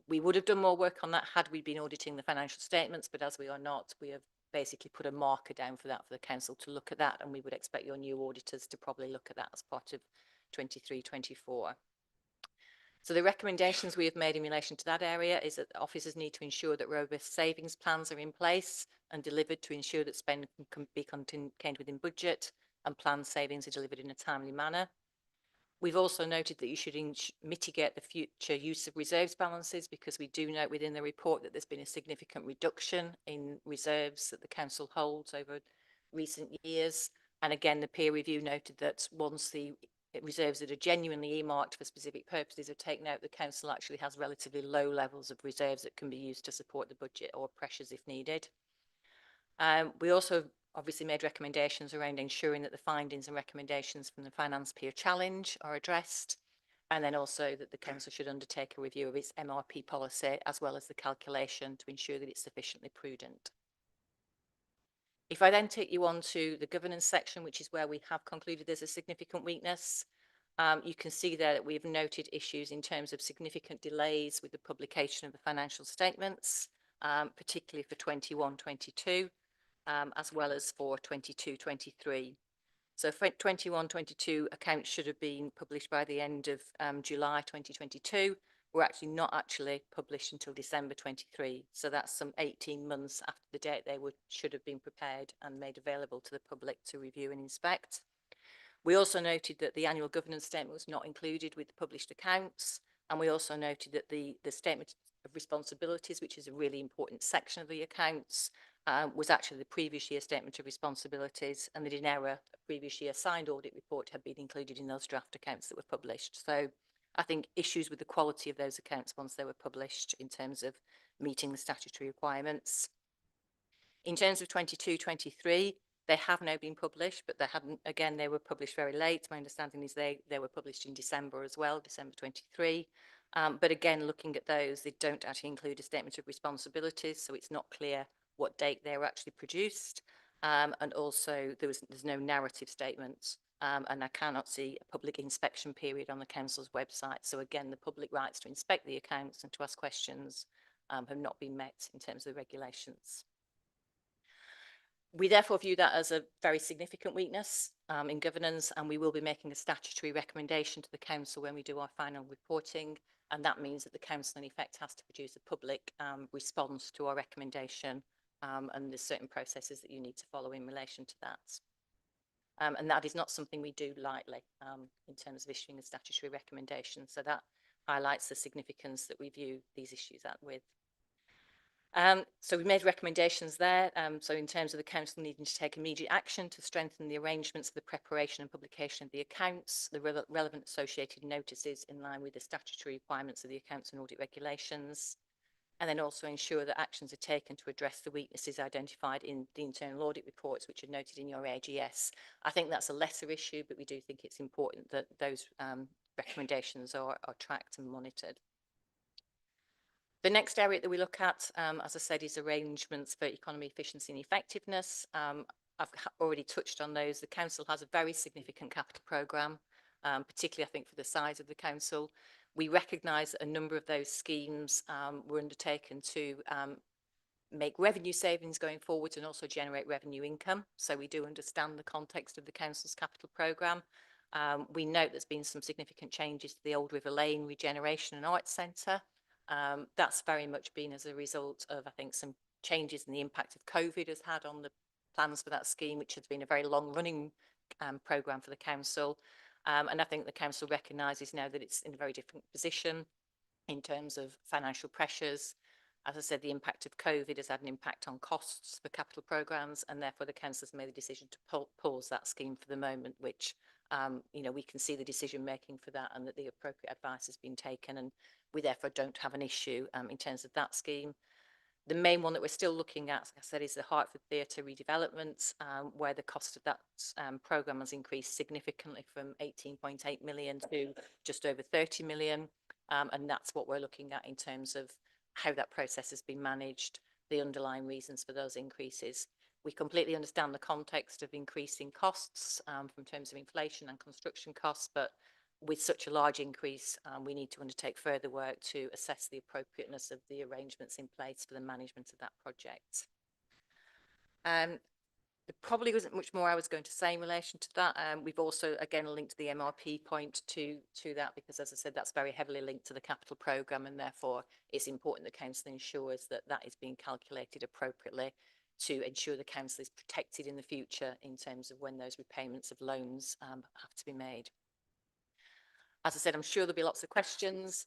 We would have done more work on that had we been auditing the financial statements, but as we are not, we have basically put a marker down for that for the council to look at that, and we would expect your new auditors to probably look at that as part of 23-24. So the recommendations we have made in relation to that area is that officers need to ensure that robust savings plans are in place and delivered to ensure that spend can be contained within budget and planned savings are delivered in a timely manner. We've also noted that you should mitigate the future use of reserves balances, because we do note within the report that there's been a significant reduction in reserves that the council holds over recent years. And again, the peer review noted that once the reserves that are genuinely earmarked for specific purposes are taken out, the council actually has relatively low levels of reserves that can be used to support the budget or pressures if needed. We also obviously made recommendations around ensuring that the findings and recommendations from the Finance Peer Challenge are addressed, and then also that the council should undertake a review of its MRP policy as well as the calculation to ensure that it's sufficiently prudent. If I then take you on to the governance section, which is where we have concluded there's a significant weakness, you can see there that we've noted issues in terms of significant delays with the publication of the financial statements, particularly for 21-22, as well as for 22-23. So for 21-22 accounts should have been published by the end of July 2022. Were actually not actually published until December 23. So that's some 18 months after the date they should have been prepared and made available to the public to review and inspect. We also noted that the annual governance statement was not included with the published accounts. And we also noted that the statement of responsibilities, which is a really important section of the accounts, was actually the previous year statement of responsibilities, and that in error, a previous year signed audit report had been included in those draft accounts that were published. So I think issues with the quality of those accounts once they were published in terms of meeting the statutory requirements. In terms of 22-23, they have now been published, but they hadn't, again, they were published very late. My understanding is they were published in December as well, December 23. But again, looking at those, they don't actually include a statement of responsibilities, so it's not clear what date they were actually produced. And also there's no narrative statements. And I cannot see a public inspection period on the council's website. So again, the public rights to inspect the accounts and to ask questions have not been met in terms of the regulations. We therefore view that as a very significant weakness in governance, and we will be making a statutory recommendation to the council when we do our final reporting. And that means that the council in effect has to produce a public response to our recommendation, and there's certain processes that you need to follow in relation to that. And that is not something we do lightly in terms of issuing a statutory recommendation. So that highlights the significance that we view these issues with. So we made recommendations there. So in terms of the council needing to take immediate action to strengthen the arrangements for the preparation and publication of the accounts, the relevant associated notices in line with the statutory requirements of the accounts and audit regulations, and then also ensure that actions are taken to address the weaknesses identified in the internal audit reports, which are noted in your AGS. I think that's a lesser issue, but we do think it's important that those recommendations are tracked and monitored. The next area that we look at, as I said, is arrangements for economy, efficiency and effectiveness. I've already touched on those. The council has a very significant capital programme, particularly I think for the size of the council. We recognise that a number of those schemes were undertaken to make revenue savings going forward and also generate revenue income. So we do understand the context of the council's capital programme. We note there's been some significant changes to the Old River Lane Regeneration and Arts Centre. That's very much been as a result of, I think, some changes in the impact of COVID has had on the plans for that scheme, which has been a very long running programme for the council. And I think the council recognises now that it's in a very different position in terms of financial pressures. As I said, the impact of COVID has had an impact on costs for capital programmes, and therefore the council has made the decision to pause that scheme for the moment, which we can see the decision making for that and that the appropriate advice has been taken, and we therefore don't have an issue in terms of that scheme. The main one that we're still looking at, as I said, is the Hertford Theatre redevelopment, where the cost of that programme has increased significantly from 18.8 million to just over 30 million. And that's what we're looking at in terms of how that process has been managed, the underlying reasons for those increases. We completely understand the context of increasing costs from terms of inflation and construction costs, but with such a large increase, we need to undertake further work to assess the appropriateness of the arrangements in place for the management of that project. There probably wasn't much more I was going to say in relation to that. We've also, again, linked the MRP point to that because, as I said, that's very heavily linked to the capital programme, and therefore it's important that council ensures that that is being calculated appropriately to ensure the council is protected in the future in terms of when those repayments of loans have to be made. As I said, I'm sure there'll be lots of questions.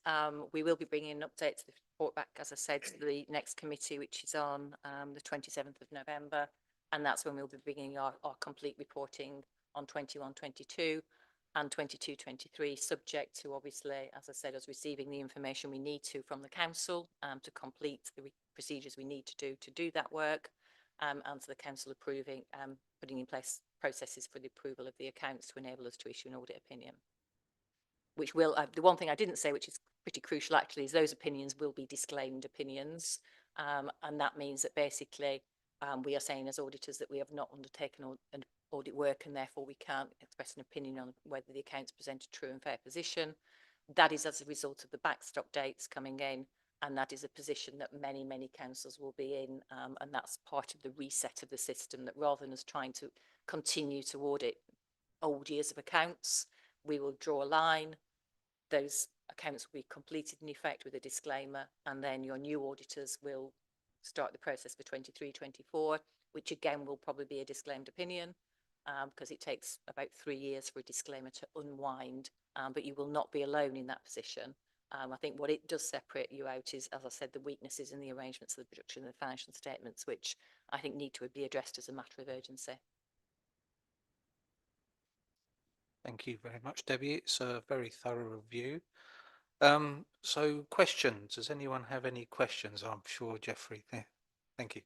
We will be bringing an update to the report back, as I said, to the next committee, which is on the 27th of November. And that's when we'll be bringing our complete reporting on 21-22 and 22-23, subject to, obviously, as I said, us receiving the information we need to from the council to complete the procedures we need to do that work, and to the council approving, putting in place processes for the approval of the accounts to enable us to issue an audit opinion. Which will, the one thing I didn't say, which is pretty crucial actually, is those opinions will be disclaimed opinions. And that means that basically we are saying as auditors that we have not undertaken an audit work and therefore we can't express an opinion on whether the accounts present a true and fair position. That is as a result of the backstop dates coming in, and that is a position that many councils will be in, and that's part of the reset of the system, that rather than us trying to continue to audit old years of accounts, we will draw a line. Those accounts will be completed in effect with a disclaimer, and then your new auditors will start the process for 23-24, which again will probably be a disclaimed opinion because it takes about 3 years for a disclaimer to unwind, but you will not be alone in that position. I think what it does separate you out is, as I said, the weaknesses in the arrangements of the production of the financial statements, which I think need to be addressed as a matter of urgency. Thank you very much, Debbie. It's a very thorough review. So questions, does anyone have any questions? I'm sure Jeffrey, thank you.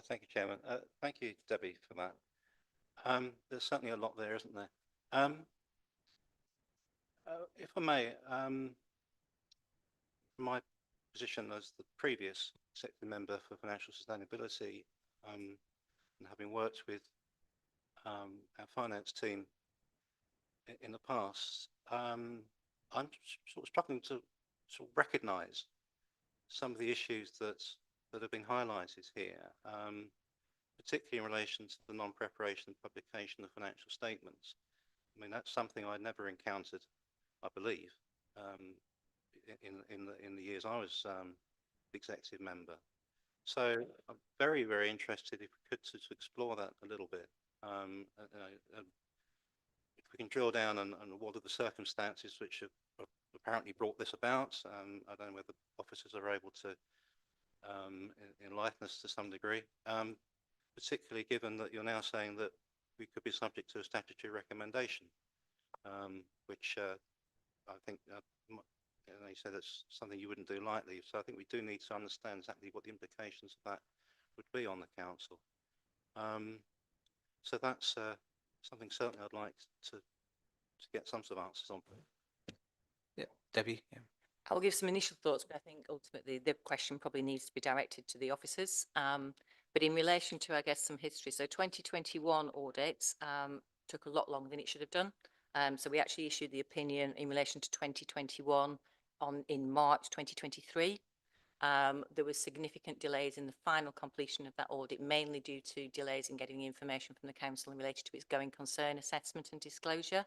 Thank you, Chairman. Thank you, Debbie, for that. There's certainly a lot there, isn't there? If I may, from my position as the previous executive member for financial sustainability, and having worked with our finance team in the past, I'm sort of struggling to sort of recognise some of the issues that have been highlighted here, particularly in relation to the non-preparation and publication of financial statements. I mean, that's something I'd never encountered, I believe, in the years I was executive member. So I'm very interested if we could to explore that a little bit. If we can drill down on what are the circumstances which have apparently brought this about. I don't know whether officers are able to enlighten us to some degree, particularly given that you're now saying that we could be subject to a statutory recommendation, which I think you said that's something you wouldn't do lightly. So I think we do need to understand exactly what the implications of that would be on the council. So that's something certainly I'd like to get some sort of answers on. Yeah, Debbie. Yeah. I'll give some initial thoughts, but I think ultimately the question probably needs to be directed to the officers. But in relation to, I guess, some history, so 2021 audits took a lot longer than it should have done. So we actually issued the opinion in relation to 2021 in March 2023. There were significant delays in the final completion of that audit, mainly due to delays in getting the information from the council in relation to its going concern assessment and disclosure.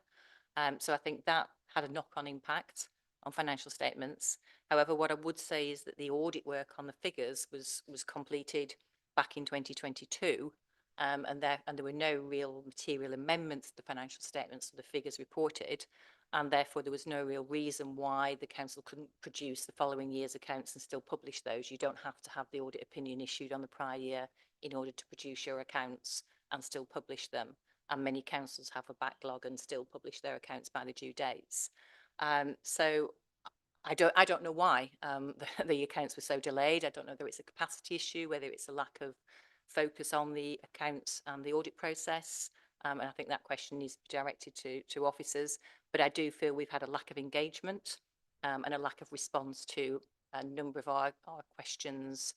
So I think that had a knock-on impact on financial statements. However, what I would say is that the audit work on the figures was completed back in 2022, and there were no real material amendments to the financial statements of the figures reported, and therefore there was no real reason why the council couldn't produce the following year's accounts and still publish those. You don't have to have the audit opinion issued on the prior year in order to produce your accounts and still publish them. And many councils have a backlog and still publish their accounts by the due dates. So I don't know why the accounts were so delayed. I don't know whether it's a capacity issue, whether it's a lack of focus on the accounts and the audit process. And I think that question needs to be directed to officers. But I do feel we've had a lack of engagement and a lack of response to a number of our questions,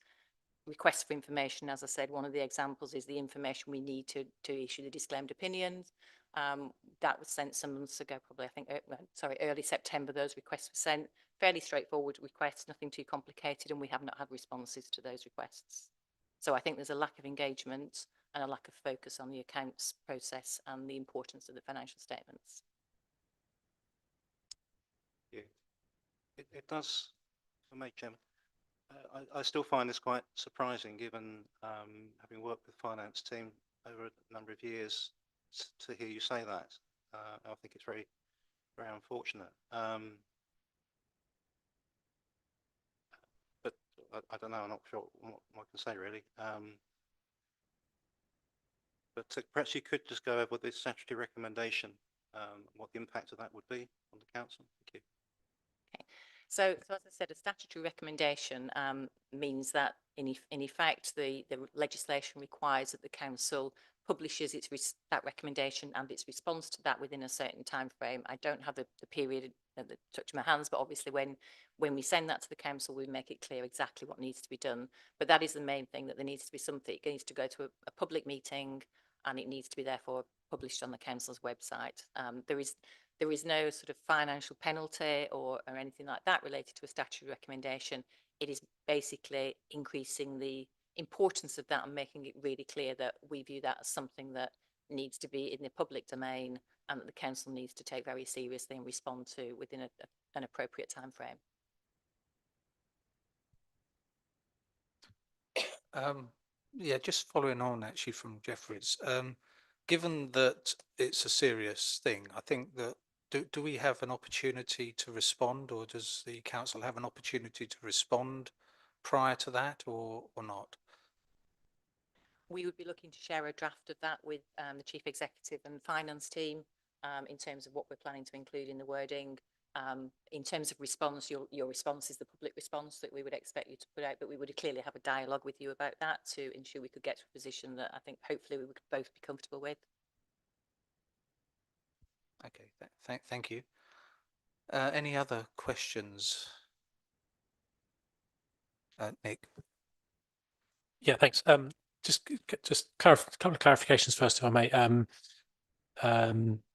requests for information. As I said, one of the examples is the information we need to issue the disclaimed opinions. That was sent some months ago, probably, I think, early September, those requests were sent. Fairly straightforward requests, nothing too complicated, and we have not had responses to those requests. So I think there's a lack of engagement and a lack of focus on the accounts process and the importance of the financial statements. It does, for me, Chairman. I still find this quite surprising, given having worked with the finance team over a number of years, to hear you say that. I think it's very, very unfortunate. But I don't know. I'm not sure what I can say really. But perhaps you could just go over this statutory recommendation, what the impact of that would be on the council. Thank you. So as I said, a statutory recommendation means that in effect, the legislation requires that the council publishes that recommendation and its response to that within a certain time frame. I don't have the period at the touch of my hands, but obviously when we send that to the council, we make it clear exactly what needs to be done. But that is the main thing, that there needs to be something. It needs to go to a public meeting, and it needs to be therefore published on the council's website. There is no sort of financial penalty or anything like that related to a statutory recommendation. It is basically increasing the importance of that and making it really clear that we view that as something that needs to be in the public domain and that the council needs to take very seriously and respond to within an appropriate time frame. Yeah, just following on actually from Jeffrey's, given that it's a serious thing, I think that do we have an opportunity to respond, or does the council have an opportunity to respond prior to that, or not? We would be looking to share a draft of that with the Chief Executive and Finance team in terms of what we're planning to include in the wording. In terms of response, your response is the public response that we would expect you to put out, but we would clearly have a dialogue with you about that to ensure we could get to a position that I think hopefully we would both be comfortable with. Okay, thank you. Any other questions? Nick? Yeah, thanks. Just couple of clarifications first, if I may.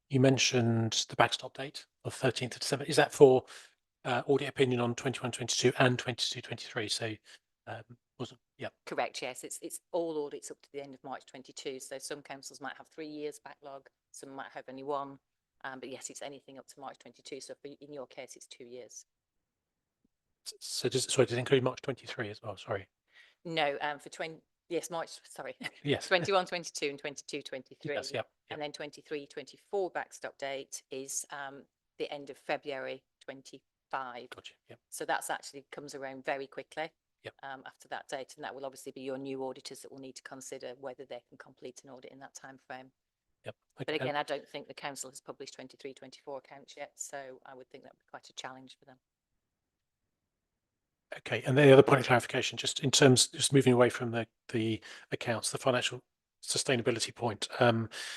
You mentioned the backstop date of 13th of December. Is that for audit opinion on 21-22 and 22-23? So wasn't, yeah. Correct, yes. It's all audits up to the end of March 22. So some councils might have 3 years backlog, some might have only 1. But yes, it's anything up to March 22. So in your case, it's 2 years. So does it include March 23 as well? Sorry. No, for March, sorry. Yes. 21, 22 and 22, 23. Yes, yep. And then 23, 24 backstop date is the end of February 25. Gotcha. Yep. So that's actually comes around very quickly. Yep. After that date, and that will obviously be your new auditors that will need to consider whether they can complete an audit in that time frame. Yep. Okay. But again, I don't think the council has published 23, 24 accounts yet, so I would think that would be quite a challenge for them. Okay, and the other point of clarification, just in terms, just moving away from the accounts, the financial sustainability point.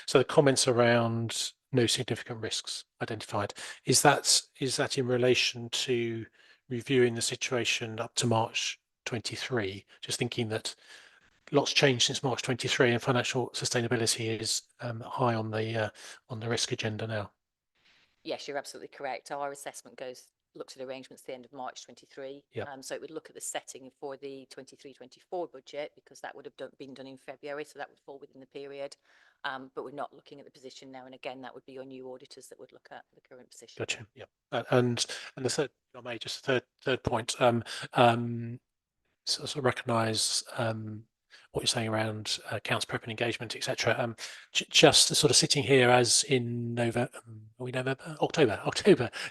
So the comments around no significant risks identified, is that in relation to reviewing the situation up to March 23? Just thinking that lots changed since March 23, and financial sustainability is high on the risk agenda now. Yes, you're absolutely correct. Our assessment looks at arrangements at the end of March 23. Yep. So it would look at the setting for the 23-24 budget, because that would have been done in February, so that would fall within the period. But we're not looking at the position now, and again, that would be your new auditors that would look at the current position. Gotcha. Yeah. And the third, if I may, just a third point. So recognise what you're saying around accounts prep and engagement, etc. Just sort of sitting here as in October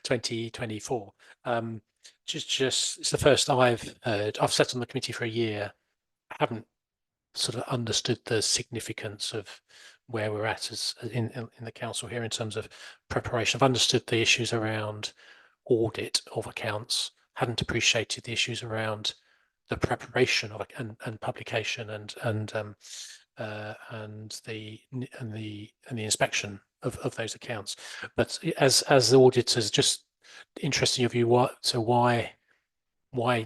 2024. Just it's the first I've heard. I've sat on the committee for a year. I haven't sort of understood the significance of where we're at as in the council here in terms of preparation. I've understood the issues around audit of accounts. Hadn't appreciated the issues around the preparation of and publication and the inspection of those accounts. But as auditors, just interested in your view, why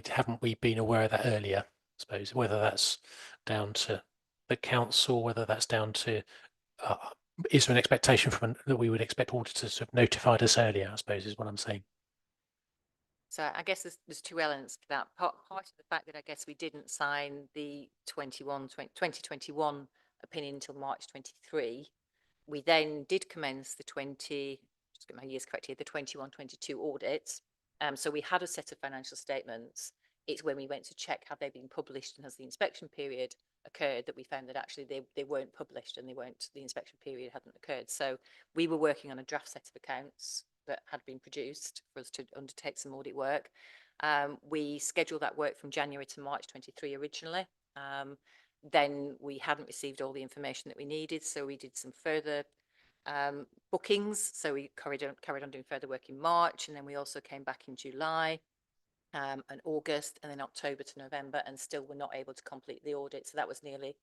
haven't we been aware of that earlier? I suppose whether that's down to the council, whether that's down to is there an expectation that we would expect auditors to have notified us earlier? I suppose is what I'm saying. So I guess there's two elements to that. Part of the fact that I guess we didn't sign the 2021 opinion until March 23. We then did commence the just get my years correct here, the 21-22 audit. So we had a set of financial statements. It's when we went to check have they been published and has the inspection period occurred that we found that actually they weren't published and the inspection period hadn't occurred. So we were working on a draft set of accounts that had been produced for us to undertake some audit work. We scheduled that work from January to March 23 originally. Then we hadn't received all the information that we needed, so we did some further bookings. So we carried on doing further work in March, and then we also came back in July and August, and then October to November, and still were not able to complete the audit. So that was nearly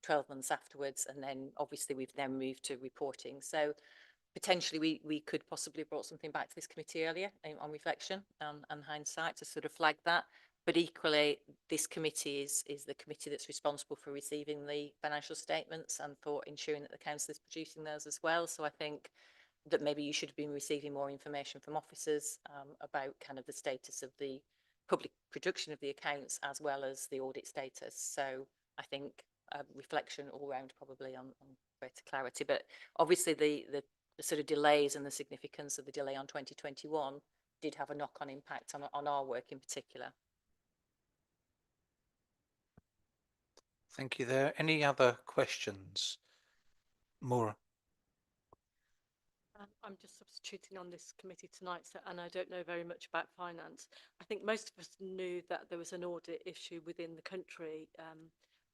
12 months afterwards, and then obviously we've then moved to reporting. So potentially we could possibly have brought something back to this committee earlier on reflection and hindsight to sort of flag that. But equally, this committee is the committee that's responsible for receiving the financial statements and for ensuring that the council is producing those as well. So I think that maybe you should have been receiving more information from officers about kind of the status of the public production of the accounts as well as the audit status. So I think reflection all round probably on greater clarity. But obviously the sort of delays and the significance of the delay on 2021 did have a knock-on impact on our work in particular. Thank you there. Any other questions? Maura? I'm just substituting on this committee tonight, and I don't know very much about finance. I think most of us knew that there was an audit issue within the country.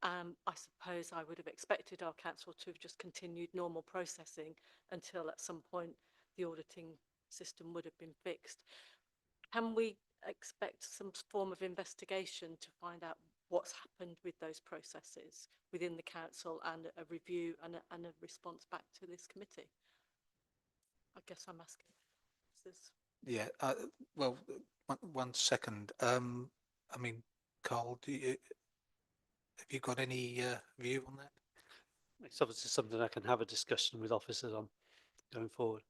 I suppose I would have expected our council to have just continued normal processing until at some point the auditing system would have been fixed. Can we expect some form of investigation to find out what's happened with those processes within the council and a review and a response back to this committee? I guess I'm asking. Yeah, well, one second. I mean, Carl, have you got any view on that? It's obviously something I can have a discussion with officers on going forward.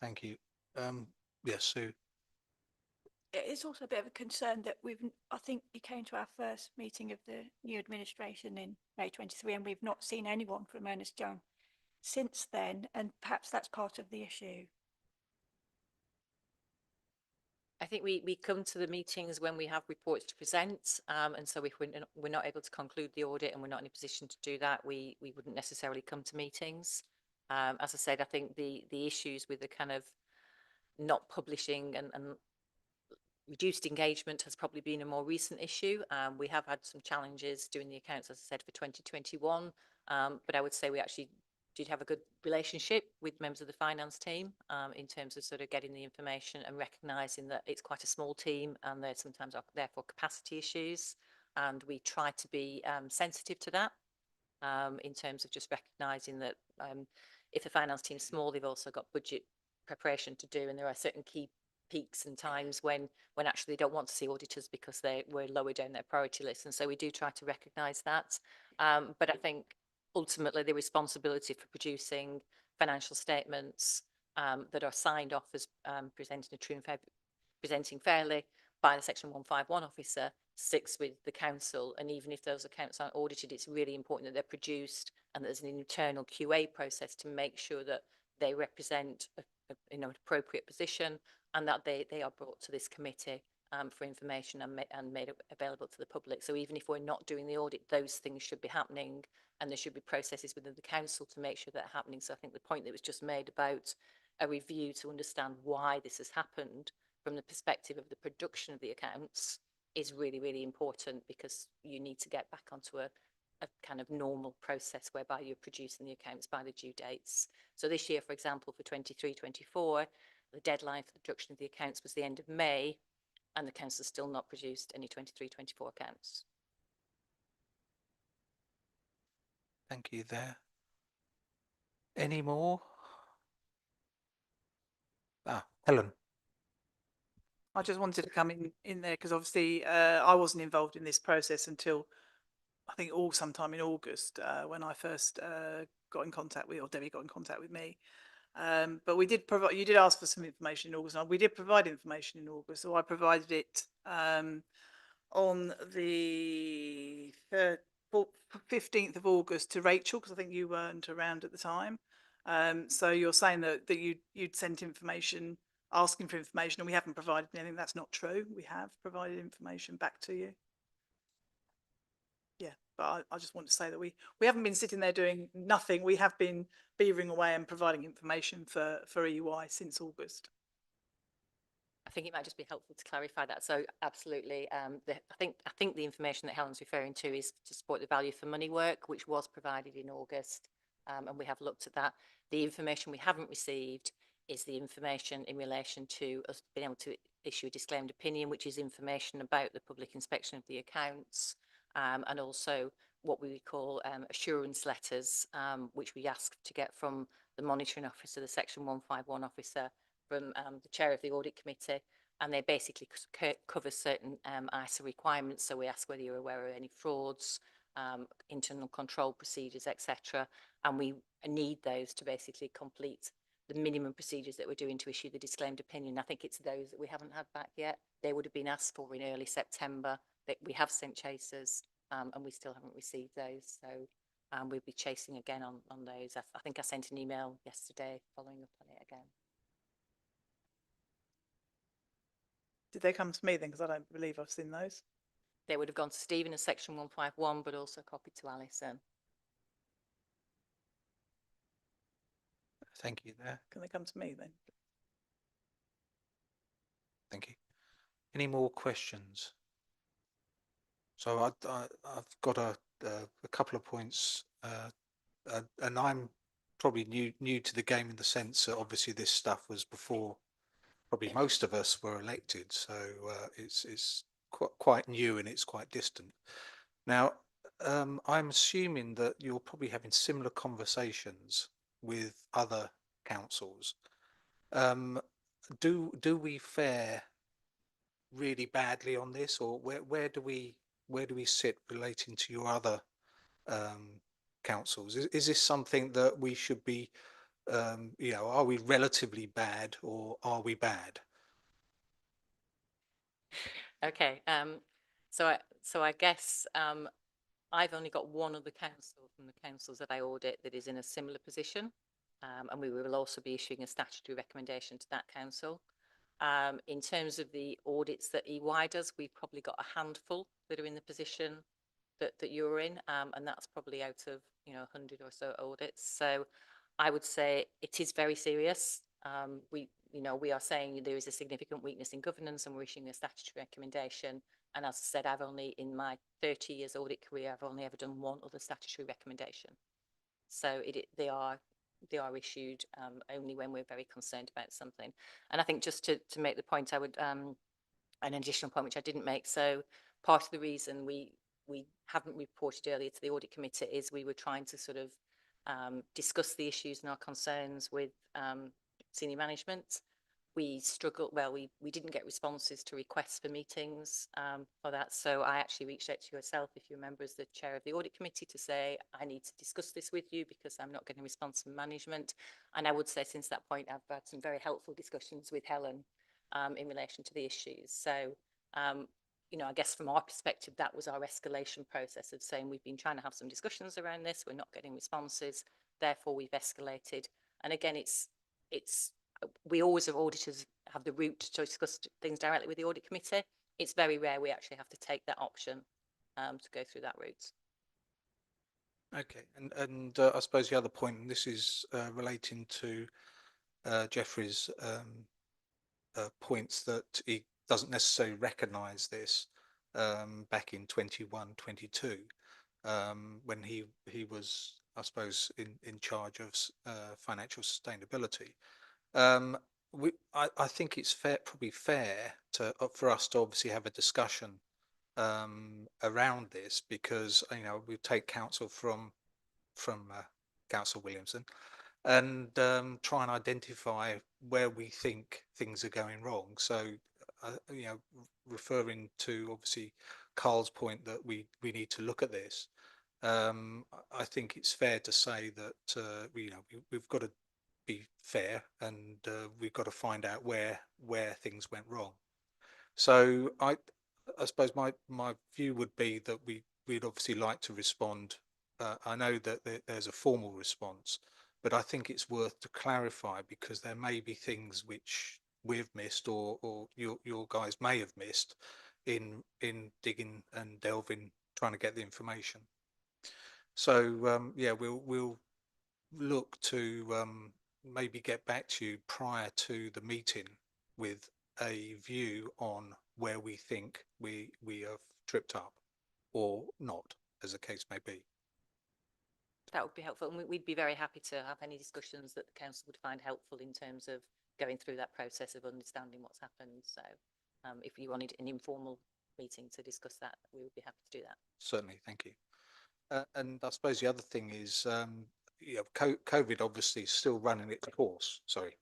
Thank you. Yes, Sue. It's also a bit of a concern that I think you came to our first meeting of the new administration in May 23, and we've not seen anyone from Ernest Young since then, and perhaps that's part of the issue. I think we come to the meetings when we have reports to present, and so if we're not able to conclude the audit and we're not in a position to do that, we wouldn't necessarily come to meetings. As I said, I think the issues with the kind of not publishing and reduced engagement has probably been a more recent issue. We have had some challenges doing the accounts, as I said, for 2021, but I would say we actually did have a good relationship with members of the finance team in terms of sort of getting the information and recognising that it's quite a small team and there sometimes are therefore capacity issues, and we try to be sensitive to that in terms of just recognising that if the finance team's small, they've also got budget preparation to do, and there are certain key peaks and times when actually they don't want to see auditors because they were lower down their priority list, and so we do try to recognise that. But I think ultimately the responsibility for producing financial statements that are signed off as presenting fairly by the Section 151 officer sits with the council, and even if those accounts aren't audited, it's really important that they're produced and there's an internal QA process to make sure that they represent an appropriate position and that they are brought to this committee for information and made available to the public. So even if we're not doing the audit, those things should be happening, and there should be processes within the council to make sure that's happening. So I think the point that was just made about a review to understand why this has happened from the perspective of the production of the accounts is really, really important, because you need to get back onto a kind of normal process whereby you're producing the accounts by the due dates. So this year, for example, for 23-24, the deadline for the production of the accounts was the end of May, and the council has still not produced any 23-24 accounts. Thank you there. Any more? Helen. I just wanted to come in there because obviously I wasn't involved in this process until I think sometime in August when I first got in contact with, or Debbie got in contact with me. But we did provide, you did ask for some information in August, and we did provide information in August, so I provided it on the 15th of August to Rachel, because I think you weren't around at the time. So you're saying that you'd sent information, asking for information, and we haven't provided anything. That's not true. We have provided information back to you. Yeah, but I just want to say that we haven't been sitting there doing nothing. We have been beavering away and providing information for EY since August. I think it might just be helpful to clarify that. So absolutely, I think the information that Helen's referring to is to support the value for money work, which was provided in August, and we have looked at that. The information we haven't received is the information in relation to us being able to issue a disclaimed opinion, which is information about the public inspection of the accounts, and also what we would call assurance letters, which we asked to get from the monitoring officer, the Section 151 officer, from the chair of the audit committee, and they basically cover certain ISA requirements. So we ask whether you're aware of any frauds, internal control procedures, etc. And we need those to basically complete the minimum procedures that we're doing to issue the disclaimed opinion. I think it's those that we haven't had back yet. They would have been asked for in early September. That we have sent chasers, and we still haven't received those. So we'll be chasing again on those. I think I sent an email yesterday following up on it again. Did they come to me then? Because I don't believe I've seen those. They would have gone to Stephen as Section 151, but also copied to Alison. Thank you there. Can they come to me then? Thank you. Any more questions? So I've got a couple of points, and I'm probably new to the game in the sense that obviously this stuff was before probably most of us were elected, so it's quite new and it's quite distant. Now, I'm assuming that you're probably having similar conversations with other councils. Do we fare really badly on this, or where do we sit relating to your other councils? Is this something that we should be, you know, are we relatively bad or are we bad? Okay. So I guess I've only got one other council from the councils that I audit that is in a similar position, and we will also be issuing a statutory recommendation to that council. In terms of the audits that EY does, we've probably got a handful that are in the position that you're in, and that's probably out of 100 or so audits. So I would say it is very serious. We are saying there is a significant weakness in governance, and we're issuing a statutory recommendation. And as I said, I've only, in my 30 years audit career, I've only ever done one other statutory recommendation. So they are issued only when we're very concerned about something. And I think just to make the point, I would an additional point which I didn't make. So part of the reason we haven't reported earlier to the audit committee is we were trying to sort of discuss the issues and our concerns with senior management. We struggled, well, we didn't get responses to requests for meetings for that. So I actually reached out to yourself, if you remember, as the chair of the audit committee, to say, I need to discuss this with you because I'm not getting a response from management. And I would say since that point, I've had some very helpful discussions with Helen in relation to the issues. So, I guess from our perspective, that was our escalation process of saying we've been trying to have some discussions around this. We're not getting responses. Therefore, we've escalated. And again, we always have auditors have the route to discuss things directly with the audit committee. It's very rare we actually have to take that option to go through that route. Okay, and I suppose the other point, and this is relating to Jeffrey's points that he doesn't necessarily recognise this back in 21-22 when he was, I suppose, in charge of financial sustainability. I think it's probably fair for us to obviously have a discussion around this, because we take counsel from Councillor Williamson and try and identify where we think things are going wrong. So referring to obviously Carl's point that we need to look at this, I think it's fair to say that we've got to be fair, and we've got to find out where things went wrong. So I suppose my view would be that we'd obviously like to respond. I know that there's a formal response, but I think it's worth to clarify, because there may be things which we've missed, or your guys may have missed in digging and delving, trying to get the information. So yeah, we'll look to maybe get back to you prior to the meeting with a view on where we think we have tripped up or not, as the case may be. That would be helpful, and we'd be very happy to have any discussions that the council would find helpful in terms of going through that process of understanding what's happened. So if you wanted an informal meeting to discuss that, we would be happy to do that. Certainly, thank you. And I suppose the other thing is, COVID obviously is still running its course. Sorry,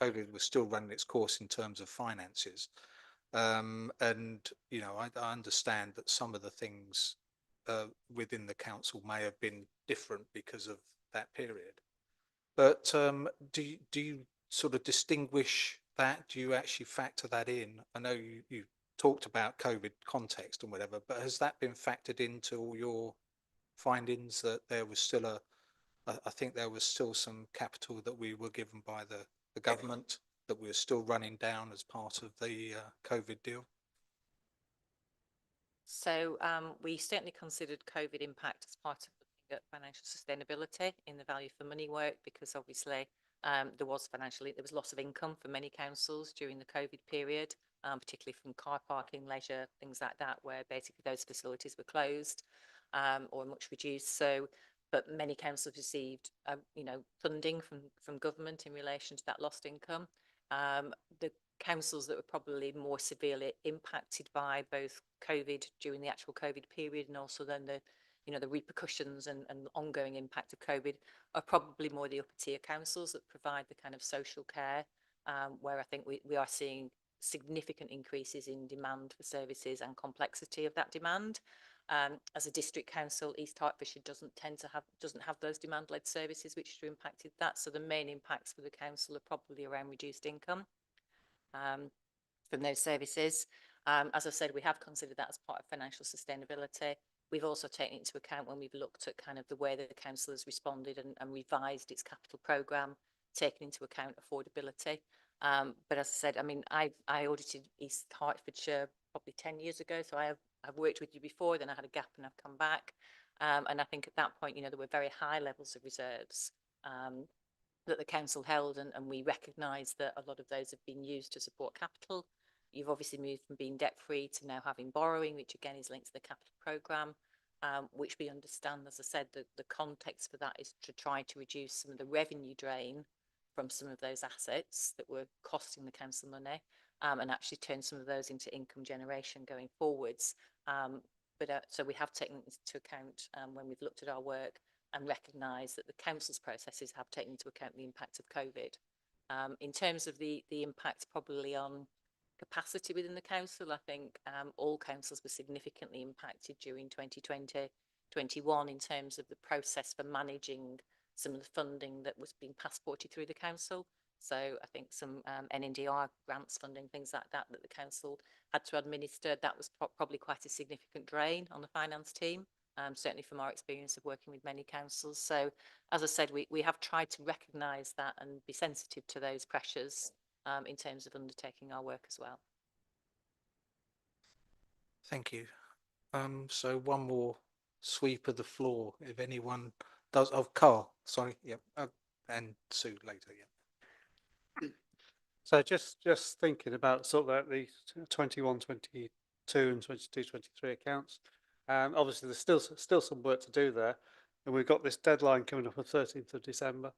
COVID was still running its course in terms of finances. And, I understand that some of the things within the council may have been different because of that period. But do you sort of distinguish that? Do you actually factor that in? I know you talked about COVID context and whatever, but has that been factored into all your findings, that there was still I think there was still some capital that we were given by the government that we were still running down as part of the COVID deal? So we certainly considered COVID impact as part of looking at financial sustainability in the value for money work, because obviously there was loss of income for many councils during the COVID period, particularly from car parking, leisure, things like that, where basically those facilities were closed or much reduced. So, but many councils received, funding from government in relation to that lost income. The councils that were probably more severely impacted by both COVID during the actual COVID period, and also then the repercussions and ongoing impact of COVID, are probably more the upper tier councils that provide the kind of social care, where I think we are seeing significant increases in demand for services and complexity of that demand. As a district council, East Hertfordshire doesn't have those demand-led services which are impacted that. So the main impacts for the council are probably around reduced income from those services. As I said, we have considered that as part of financial sustainability. We've also taken into account, when we've looked at kind of the way that the council has responded and revised its capital programme, taken into account affordability. But as I said, I mean, I audited East Hertfordshire probably 10 years ago, so I've worked with you before, then I had a gap and I've come back. And I think at that point, there were very high levels of reserves that the council held, and we recognise that a lot of those have been used to support capital. You've obviously moved from being debt-free to now having borrowing, which again is linked to the capital programme, which we understand, as I said, the context for that is to try to reduce some of the revenue drain from some of those assets that were costing the council money, and actually turn some of those into income generation going forwards. So we have taken into account when we've looked at our work, and recognise that the council's processes have taken into account the impact of COVID. In terms of the impact probably on capacity within the council, I think all councils were significantly impacted during 2020-21 in terms of the process for managing some of the funding that was being passported through the council. So I think some NNDR grants funding, things like that, that the council had to administer, that was probably quite a significant drain on the finance team. Certainly from our experience of working with many councils. So, as I said, we have tried to recognise that and be sensitive to those pressures in terms of undertaking our work as well. Thank you. So one more sweep of the floor, if anyone does. Oh, Carl, sorry. Yep. And Sue later. Yeah. So just thinking about sort of the 21, 22 and 22, 23 accounts. Obviously, there's still some work to do there, and we've got this deadline coming up on 13th of December.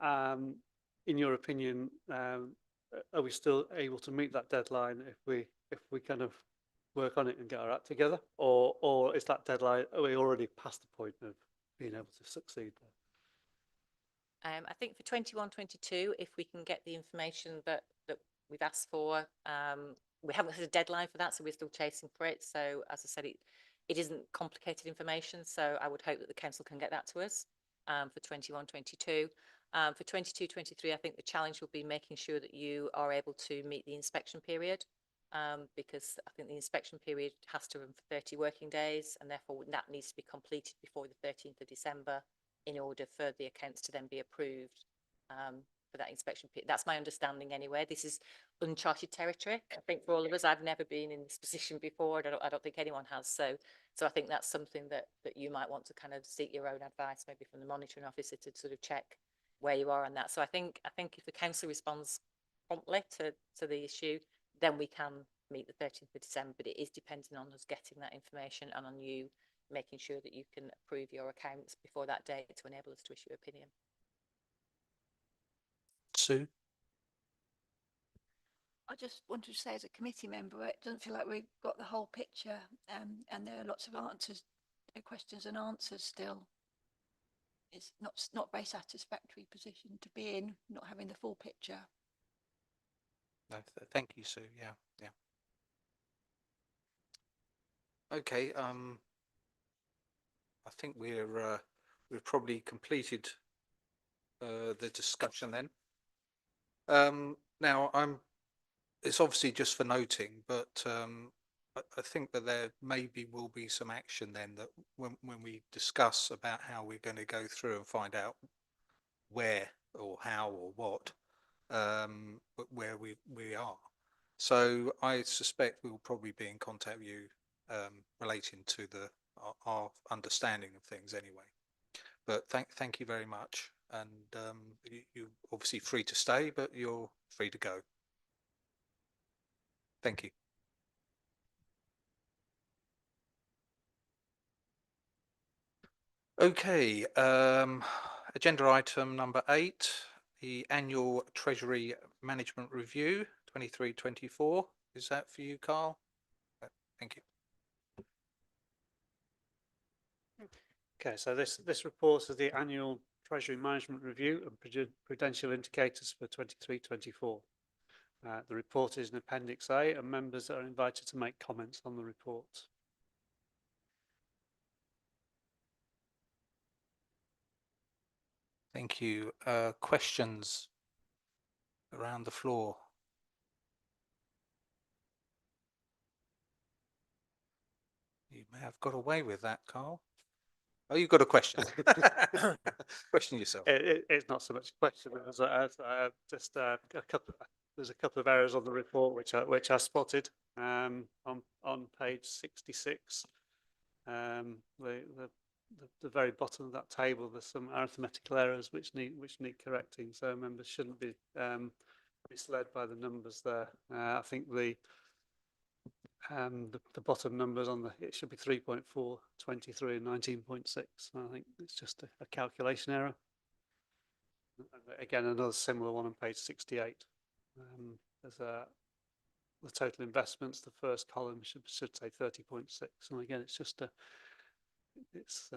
In your opinion, are we still able to meet that deadline if we kind of work on it and get our act together, or is that deadline, are we already past the point of being able to succeed there? I think for 21-22, if we can get the information that we've asked for, we haven't had a deadline for that, so we're still chasing for it. So as I said, it isn't complicated information, so I would hope that the council can get that to us for 21-22. For 22-23, I think the challenge will be making sure that you are able to meet the inspection period, because I think the inspection period has to run for 30 working days, and therefore that needs to be completed before the 13th of December in order for the accounts to then be approved for that inspection period. That's my understanding anyway. This is uncharted territory, I think, for all of us. I've never been in this position before. I don't think anyone has. So I think that's something that you might want to kind of seek your own advice, maybe from the monitoring officer, to sort of check where you are on that. So I think if the council responds promptly to the issue, then we can meet the 13th of December, but it is depending on us getting that information and on you making sure that you can approve your accounts before that date to enable us to issue opinion. Sue? I just wanted to say, as a committee member, it doesn't feel like we've got the whole picture, and there are lots of answers, questions and answers still. It's not a very satisfactory position to be in, not having the full picture. No, thank you, Sue. Yeah, yeah. Okay. I think we've probably completed the discussion then. Now it's obviously just for noting, but I think that there maybe will be some action then, that when we discuss about how we're going to go through and find out where or how or what, where we are. So I suspect we'll probably be in contact with you relating to our understanding of things anyway. But thank you very much, and you're obviously free to stay, but you're free to go. Thank you. Okay, agenda item number 8, the annual Treasury Management Review 23-24. Is that for you, Carl? Thank you. Okay, so this report is the annual Treasury Management Review and Prudential Indicators for 23-24. The report is in Appendix A, and members are invited to make comments on the report. Thank you. Questions around the floor? You may have got away with that, Carl. Oh, you've got a question. Question yourself. It's not so much a question as just a couple. There's a couple of errors on the report which I spotted on page 66. The very bottom of that table, there's some arithmetical errors which need correcting. So members shouldn't be misled by the numbers there. I think the bottom numbers it should be 3.4, 23 and 19.6. I think it's just a calculation error. Again, another similar one on page 68. There's the total investments, the first column should say 30.6, and again it's just it's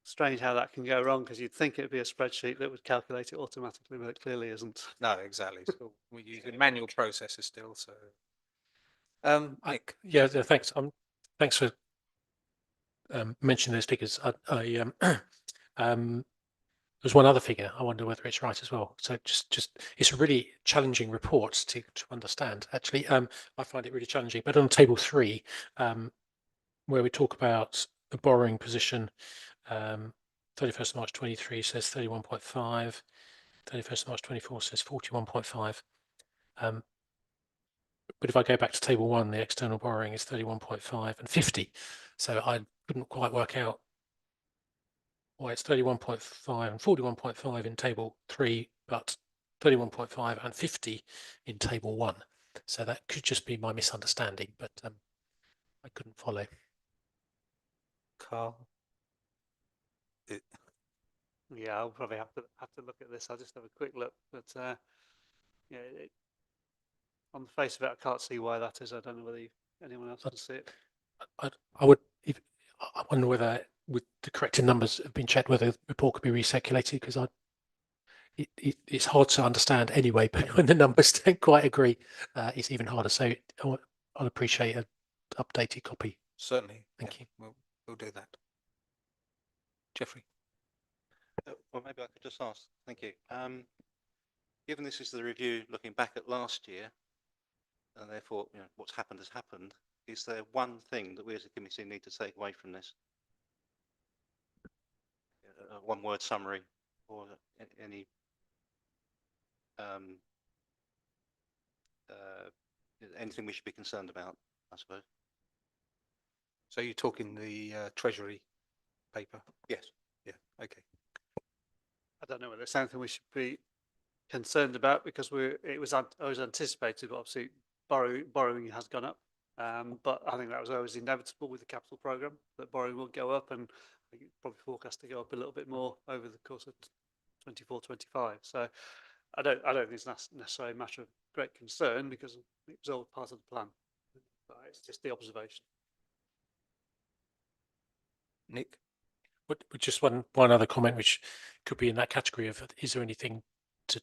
strange how that can go wrong, because you'd think it would be a spreadsheet that would calculate it automatically, but it clearly isn't. No, exactly. So we're using manual processes still. So Nick. Yeah, thanks. Thanks for mentioning those figures. There's one other figure. I wonder whether it's right as well. So just it's a really challenging report to understand. Actually, I find it really challenging. But on table 3, where we talk about the borrowing position, 31st of March 23 says 31.5. 31st of March 24 says 41.5. But if I go back to table 1, the external borrowing is 31.5 and 50. So I couldn't quite work out why it's 31.5 and 41.5 in table 3, but 31.5 and 50 in table 1. So that could just be my misunderstanding, but I couldn't follow. Carl. Yeah, I'll probably have to look at this. I'll just have a quick look, but yeah, on the face of it, I can't see why that is. I don't know whether anyone else can see it. I wonder whether, with the corrected numbers have been checked, whether the report could be recirculated, because it's hard to understand anyway, but when the numbers don't quite agree, it's even harder. So I'll appreciate an updated copy. Certainly. Thank you. We'll do that. Jeffrey. Well, maybe I could just ask, thank you. Given this is the review looking back at last year, and therefore, you know, what's happened has happened, is there one thing that we as a committee need to take away from this? A one-word summary or any anything we should be concerned about, I suppose? So you're talking the Treasury paper? Yes. Yeah, okay. I don't know whether it's something we should be concerned about because it was anticipated, but obviously borrowing has gone up. But I think that was always inevitable with the capital programme, that borrowing will go up, and I think it's probably forecast to go up a little bit more over the course of 24-25. So I don't think it's necessarily a matter of great concern because it was all part of the plan. But it's just the observation. Nick? But just one other comment, which could be in that category of, is there anything to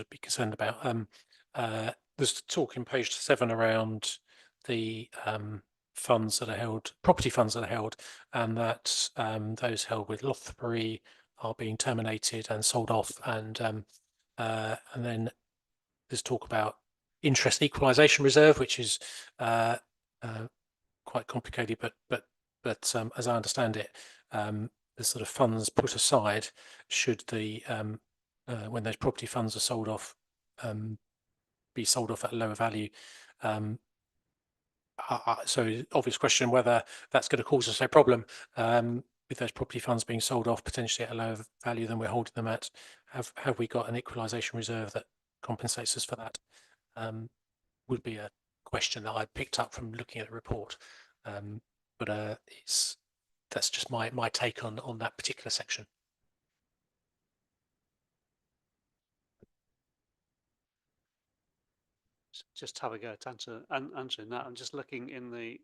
be concerned about? There's talk in page 7 around the funds that are held, property funds that are held, and that those held with Lothbury are being terminated and sold off, and then there's talk about interest equalisation reserve, which is quite complicated, but as I understand it, the sort of funds put aside should the when those property funds are sold off, be sold off at a lower value. So obvious question whether that's going to cause us a problem with those property funds being sold off potentially at a lower value than we're holding them at. Have we got an equalisation reserve that compensates us for that? Would be a question that I picked up from looking at the report, but that's just my take on that particular section. Just have a go at answering that. I'm just looking in the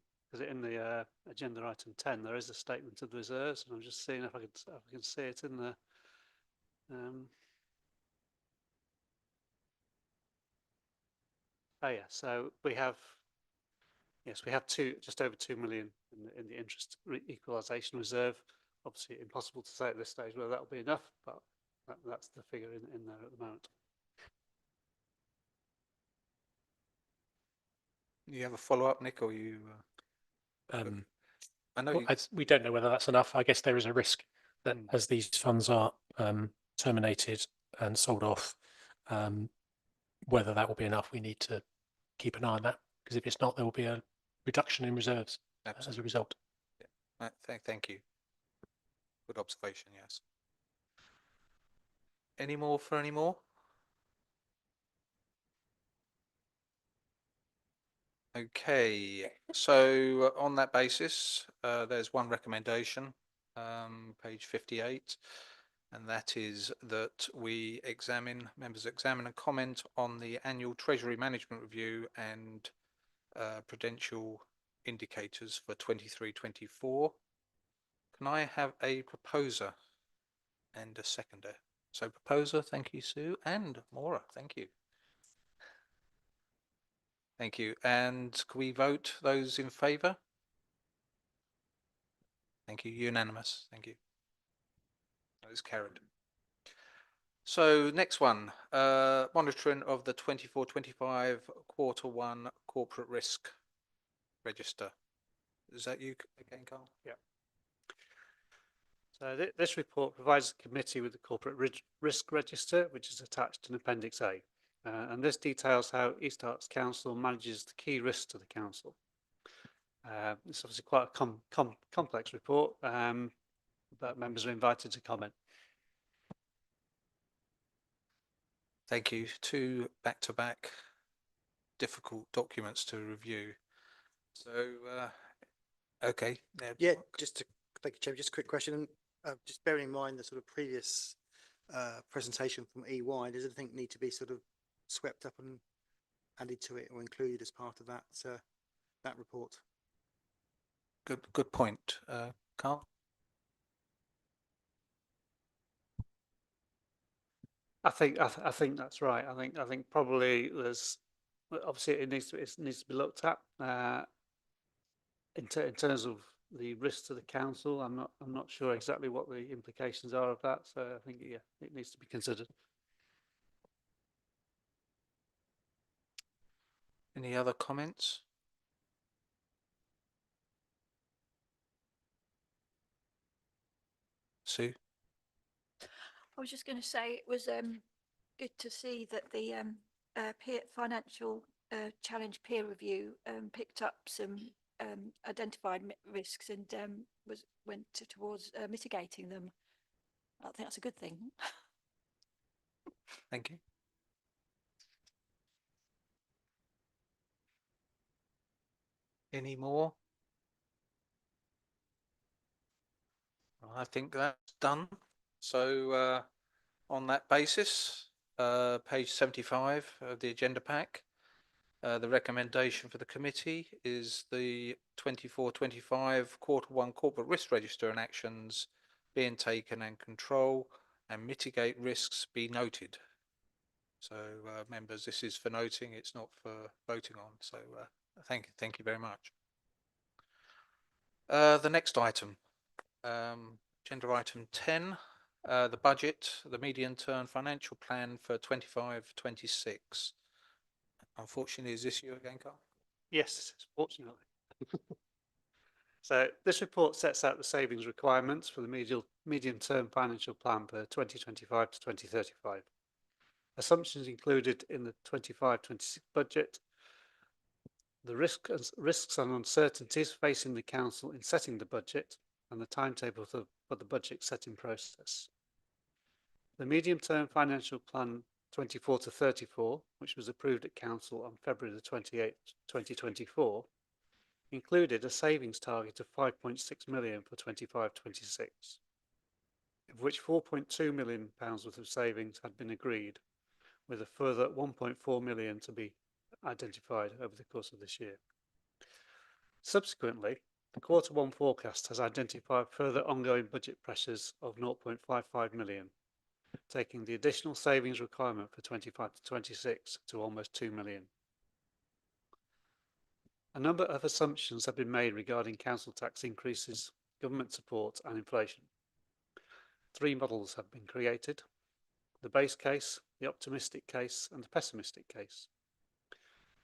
agenda item 10. There is a statement of the reserves, and I'm just seeing if I can see it in the. Oh yeah, so we have. Yes, we have just over 2 million in the interest equalisation reserve. Obviously, impossible to say at this stage whether that will be enough, but that's the figure in there at the moment. You have a follow-up, Nick, or you? I know we don't know whether that's enough. I guess there is a risk that as these funds are terminated and sold off, whether that will be enough, we need to keep an eye on that, because if it's not, there will be a reduction in reserves as a result. Yeah. Thank you. Good observation, yes. Any more? Okay, so on that basis, there's one recommendation, page 58, and that is that members examine and comment on the annual Treasury Management Review and prudential indicators for 23-24. Can I have a proposer and a seconder? So proposer, thank you, Sue, and Maura, thank you. Thank you. And can we vote those in favour? Thank you. Unanimous. Thank you. That is carried. So next one, monitoring of the 24-25 Q1 corporate risk register. Is that you again, Carl? Yeah. So this report provides the committee with the corporate risk register, which is attached in Appendix A. And this details how East Arts Council manages the key risks to the council. It's obviously quite a complex report, but members are invited to comment. Thank you. 2 back-to-back difficult documents to review. So, okay. Yeah, thank you, Chair. Just a quick question. Just bearing in mind the sort of previous presentation from EY, does anything need to be sort of swept up and added to it or included as part of that report? Good point, Carl. I think that's right. I think probably there's obviously it needs to be looked at in terms of the risk to the council. I'm not sure exactly what the implications are of that. So I think, yeah, it needs to be considered. Any other comments? Sue? I was just going to say it was good to see that the financial challenge peer review picked up some identified risks and went towards mitigating them. I think that's a good thing. Thank you. Any more? I think that's done. So on that basis, page 75 of the agenda pack, the recommendation for the committee is the 24-25 Q1 corporate risk register and actions being taken and control and mitigate risks be noted. So members, this is for noting, it's not for voting on. So thank you very much. The next item, agenda item 10, the budget, the medium-term financial plan for 25-26. Unfortunately, is this you again, Carl? Yes, fortunately. So this report sets out the savings requirements for the medium-term financial plan for 2025 to 2035. Assumptions included in the 25-26 budget, the risks and uncertainties facing the council in setting the budget, and the timetable for the budget setting process. The medium-term financial plan 24 to 34, which was approved at council on February the 28th, 2024, included a savings target of 5.6 million for 25-26, of which 4.2 million pounds worth of savings had been agreed, with a further 1.4 million to be identified over the course of this year. Subsequently, the Q1 forecast has identified further ongoing budget pressures of 0.55 million, taking the additional savings requirement for 25 to 26 to almost 2 million. A number of assumptions have been made regarding council tax increases, government support and inflation. 3 models have been created: the base case, the optimistic case and the pessimistic case.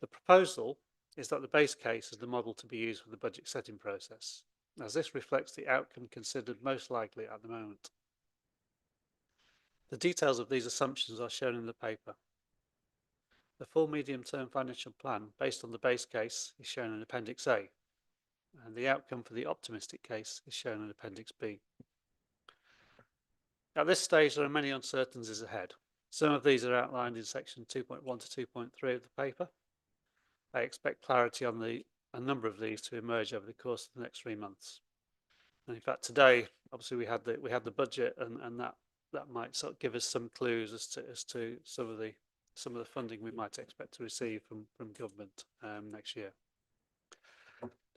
The proposal is that the base case is the model to be used for the budget setting process, as this reflects the outcome considered most likely at the moment. The details of these assumptions are shown in the paper. The full medium-term financial plan based on the base case is shown in Appendix A, and the outcome for the optimistic case is shown in Appendix B. At this stage, there are many uncertainties ahead. Some of these are outlined in section 2.1 to 2.3 of the paper. I expect clarity on a number of these to emerge over the course of the next 3 months. And in fact, today, obviously, we had the budget, and that might sort of give us some clues as to some of the funding we might expect to receive from government next year.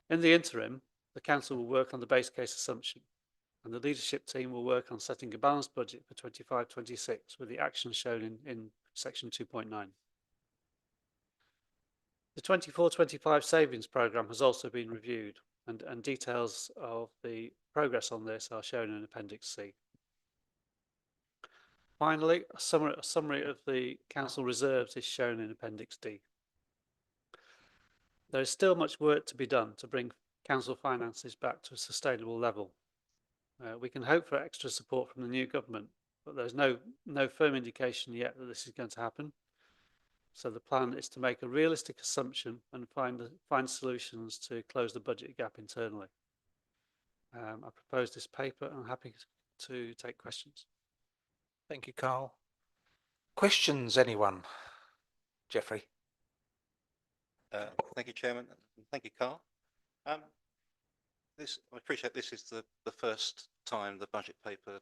In the interim, the council will work on the base case assumption, and the leadership team will work on setting a balanced budget for 25-26 with the actions shown in section 2.9. The 24-25 savings programme has also been reviewed, and details of the progress on this are shown in Appendix C. Finally, a summary of the council reserves is shown in Appendix D. There is still much work to be done to bring council finances back to a sustainable level. We can hope for extra support from the new government, but there's no firm indication yet that this is going to happen. So the plan is to make a realistic assumption and find solutions to close the budget gap internally. I propose this paper and I'm happy to take questions. Thank you, Carl. Questions, anyone? Jeffrey? Thank you, Chairman. Thank you, Carl. I appreciate this is the first time the budget paper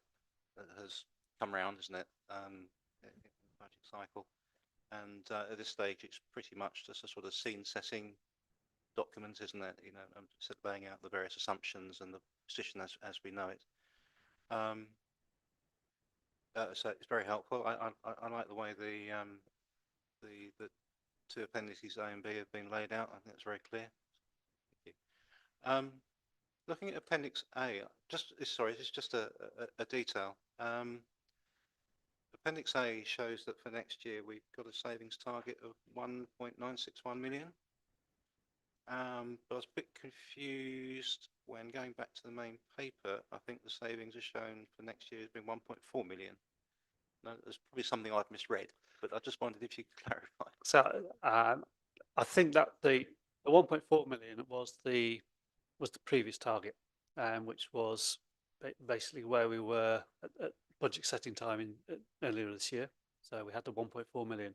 has come round, isn't it? In the budget cycle. And at this stage, it's pretty much just a sort of scene-setting document, isn't it? You know, just laying out the various assumptions and the position as we know it. So it's very helpful. I like the way the 2 appendices A and B have been laid out. I think it's very clear. Thank you. Looking at Appendix A, sorry, it's just a detail. Appendix A shows that for next year we've got a savings target of 1.961 million. But I was a bit confused when going back to the main paper. I think the savings are shown for next year has been 1.4 million. No, there's probably something I've misread, but I just wondered if you could clarify. So I think that the 1.4 million was the previous target, which was basically where we were at budget setting time in earlier this year. So we had the 1.4 million.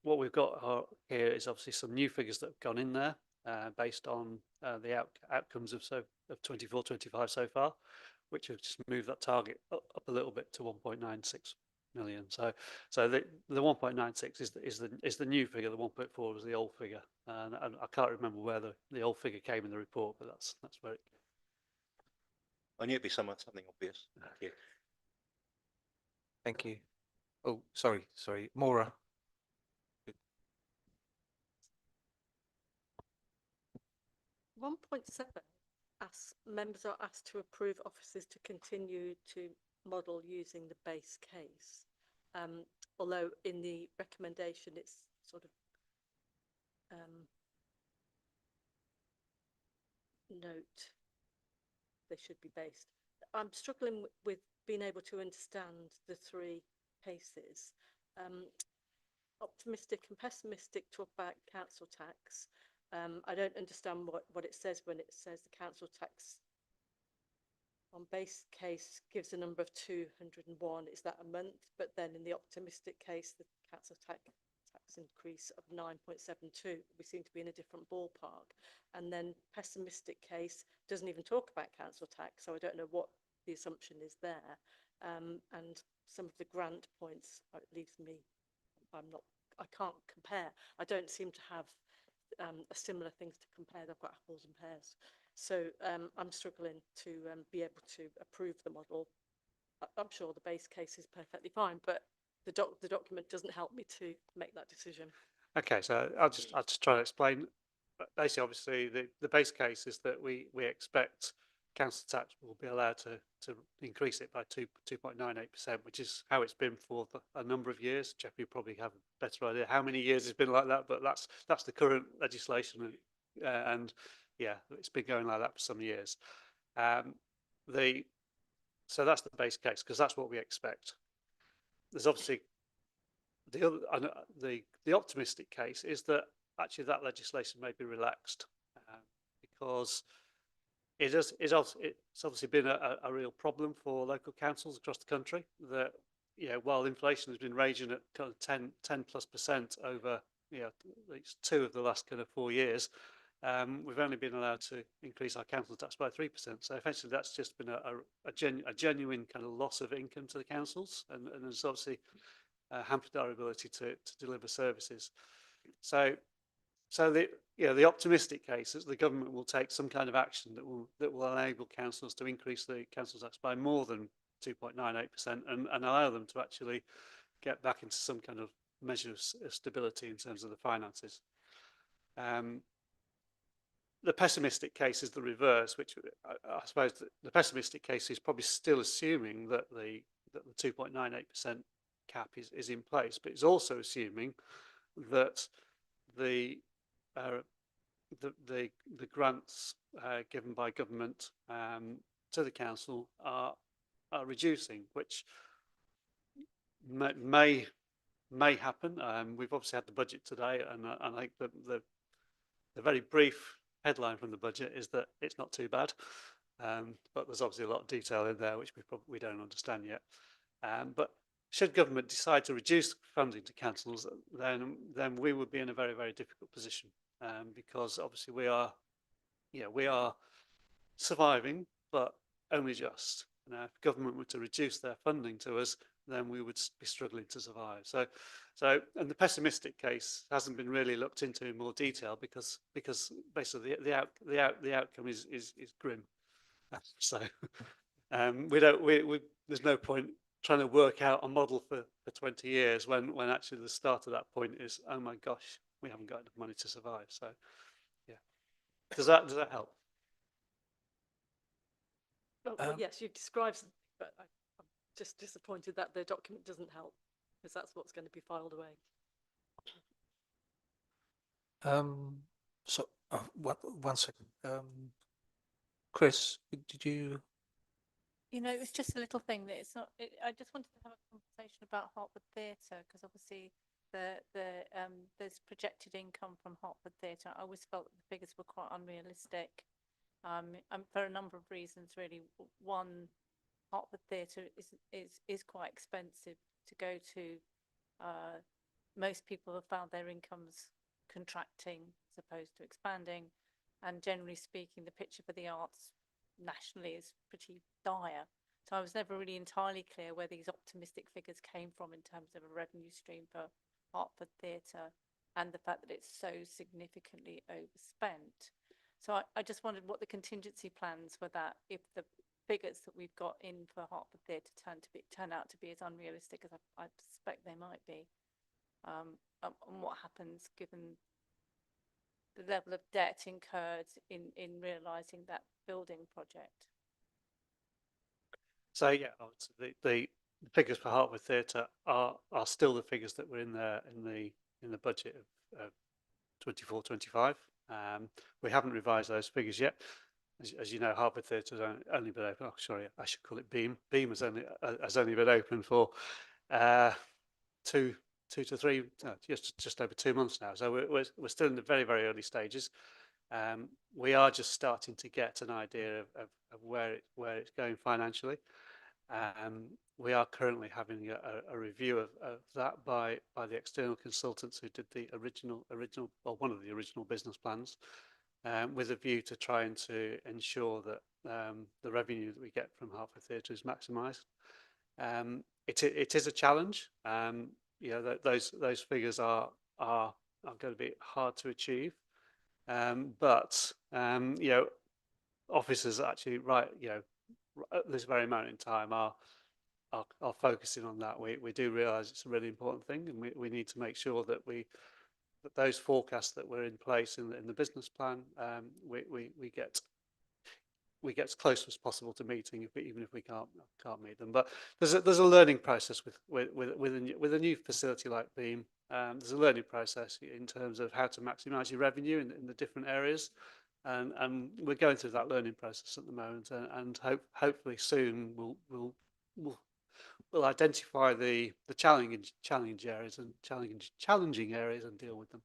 What we've got here is obviously some new figures that have gone in there based on the outcomes of 24-25 so far, which have just moved that target up a little bit to 1.96 million. So the 1.96 is the new figure. The 1.4 was the old figure, and I can't remember where the old figure came in the report, but that's where it. I knew it'd be something obvious. Thank you. Thank you. Oh, sorry, Maura. 1.7 members are asked to approve officers to continue to model using the base case. Although in the recommendation it's sort of note they should be based. I'm struggling with being able to understand the three cases. Optimistic and pessimistic talk about council tax. I don't understand what it says when it says the council tax on base case gives a number of 201. Is that a month? But then in the optimistic case, the council tax increase of 9.72. We seem to be in a different ballpark. And then pessimistic case doesn't even talk about council tax, so I don't know what the assumption is there. And some of the grant points, it leaves me, I can't compare. I don't seem to have a similar things to compare. I've got apples and pears. So I'm struggling to be able to approve the model. I'm sure the base case is perfectly fine, but the document doesn't help me to make that decision. Okay, so I'll just try to explain. Basically, obviously, the base case is that we expect council tax will be allowed to increase it by 2.98%, which is how it's been for a number of years. Jeff, you probably have a better idea how many years it's been like that, but that's the current legislation, and yeah, it's been going like that for some years. So that's the base case because that's what we expect. There's obviously the optimistic case is that actually that legislation may be relaxed because it's obviously been a real problem for local councils across the country that, while inflation has been raging at kind of 10+% over, at least 2 of the last kind of 4 years, we've only been allowed to increase our council tax by 3%. So essentially that's just been a genuine kind of loss of income to the councils, and it's obviously hampered our ability to deliver services. So the optimistic case is the government will take some kind of action that will enable councils to increase the council tax by more than 2.98% and allow them to actually get back into some kind of measure of stability in terms of the finances. The pessimistic case is the reverse, which I suppose the pessimistic case is probably still assuming that the 2.98% cap is in place, but it's also assuming that the grants given by government to the council are reducing, which may happen. We've obviously had the budget today, and I think the very brief headline from the budget is that it's not too bad, but there's obviously a lot of detail in there which we don't understand yet. But should government decide to reduce funding to councils, then we would be in a very, very difficult position, because obviously we are surviving, but only just. Now, if government were to reduce their funding to us, then we would be struggling to survive. So, and the pessimistic case hasn't been really looked into in more detail because basically the outcome is grim. So, there's no point trying to work out a model for 20 years when actually the start of that point is, oh my gosh, we haven't got enough money to survive. So yeah, does that help? Well, yes, you've described something, but I'm just disappointed that the document doesn't help, because that's what's going to be filed away. So, one second. Chris, did you? You know, it's just a little thing that it's not, I just wanted to have a conversation about Hertford Theatre, because obviously there's projected income from Hertford Theatre. I always felt that the figures were quite unrealistic, for a number of reasons, really. One, Hertford Theatre is quite expensive to go to. Most people have found their incomes contracting as opposed to expanding, and generally speaking, the picture for the arts nationally is pretty dire. So I was never really entirely clear where these optimistic figures came from in terms of a revenue stream for Hertford Theatre, and the fact that it's so significantly overspent. So I just wondered what the contingency plans were, that if the figures that we've got in for Hertford Theatre turn out to be as unrealistic as I suspect they might be, and what happens given the level of debt incurred in realising that building project. So yeah, the figures for Hertford Theatre are still the figures that were in there in the budget of 24-25. We haven't revised those figures yet. As you know, Hertford Theatre has only been open. Oh, sorry, I should call it Beam. Beam has only been open for 2 to 3, just over 2 months now. So we're still in the very, very early stages. We are just starting to get an idea of where it's going financially. We are currently having a review of that by the external consultants who did the original, well, one of the original business plans, with a view to trying to ensure that the revenue that we get from Hertford Theatre is maximised. It is a challenge. You know, those figures are going to be hard to achieve, but you know, officers actually, right, you know, at this very moment in time are focusing on that. We do realise it's a really important thing, and we need to make sure that that those forecasts that were in place in the business plan, we get as close as possible to meeting, even if we can't meet them. But there's a learning process with a new facility like Beam. There's a learning process in terms of how to maximise your revenue in the different areas, and we're going through that learning process at the moment. And hopefully soon we'll identify the challenge areas and challenging areas and deal with them.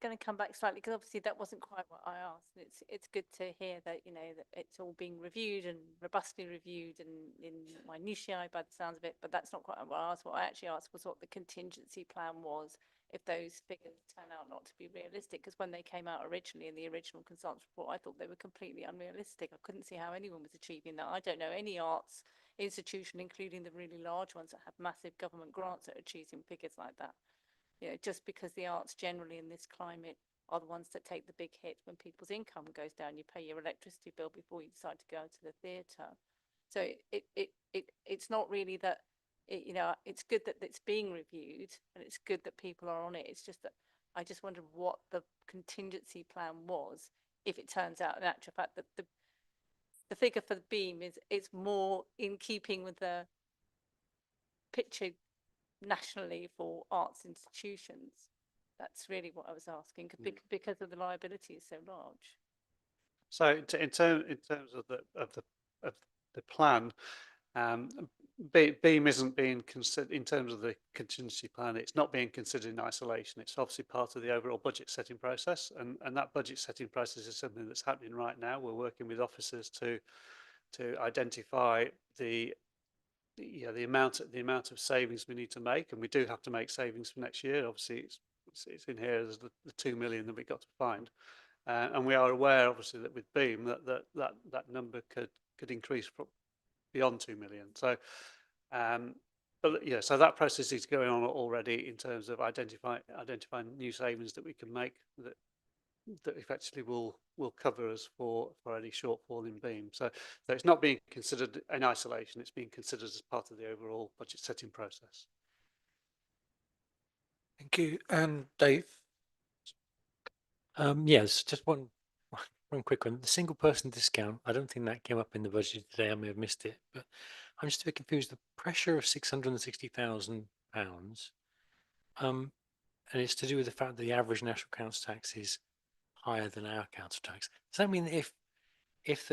Going to come back slightly, because obviously that wasn't quite what I asked. It's good to hear that, you know, that it's all being reviewed and robustly reviewed and in minutiae by the sounds of it, but that's not quite what I asked. What I actually asked was what the contingency plan was if those figures turn out not to be realistic, because when they came out originally in the original consultants report, I thought they were completely unrealistic. I couldn't see how anyone was achieving that. I don't know any arts institution, including the really large ones that have massive government grants, that are achieving figures like that. You know, just because the arts generally in this climate are the ones that take the big hit when people's income goes down. You pay your electricity bill before you decide to go to the theatre. So it's not really that, you know, it's good that it's being reviewed and it's good that people are on it. It's just that I just wondered what the contingency plan was if it turns out in actual fact that the figure for the Beam is more in keeping with the picture nationally for arts institutions. That's really what I was asking, because of the liability is so large. So in terms of the plan, Beam isn't being considered in terms of the contingency plan. It's not being considered in isolation. It's obviously part of the overall budget setting process, and that budget setting process is something that's happening right now. We're working with officers to identify the amount of savings we need to make, and we do have to make savings for next year. Obviously, it's in here as the 2 million that we got to find, and we are aware, obviously, that with Beam that number could increase beyond 2 million. So, but yeah, so that process is going on already in terms of identifying new savings that we can make that effectively will cover us for any shortfall in Beam. So it's not being considered in isolation, it's being considered as part of the overall budget setting process. Thank you. And Dave? Yes, just one one quick one. The single person discount, I don't think that came up in the budget today. I may have missed it, but I'm just a bit confused. The pressure of £660,000, and it's to do with the fact that the average national council tax is higher than our council tax. Does that mean that if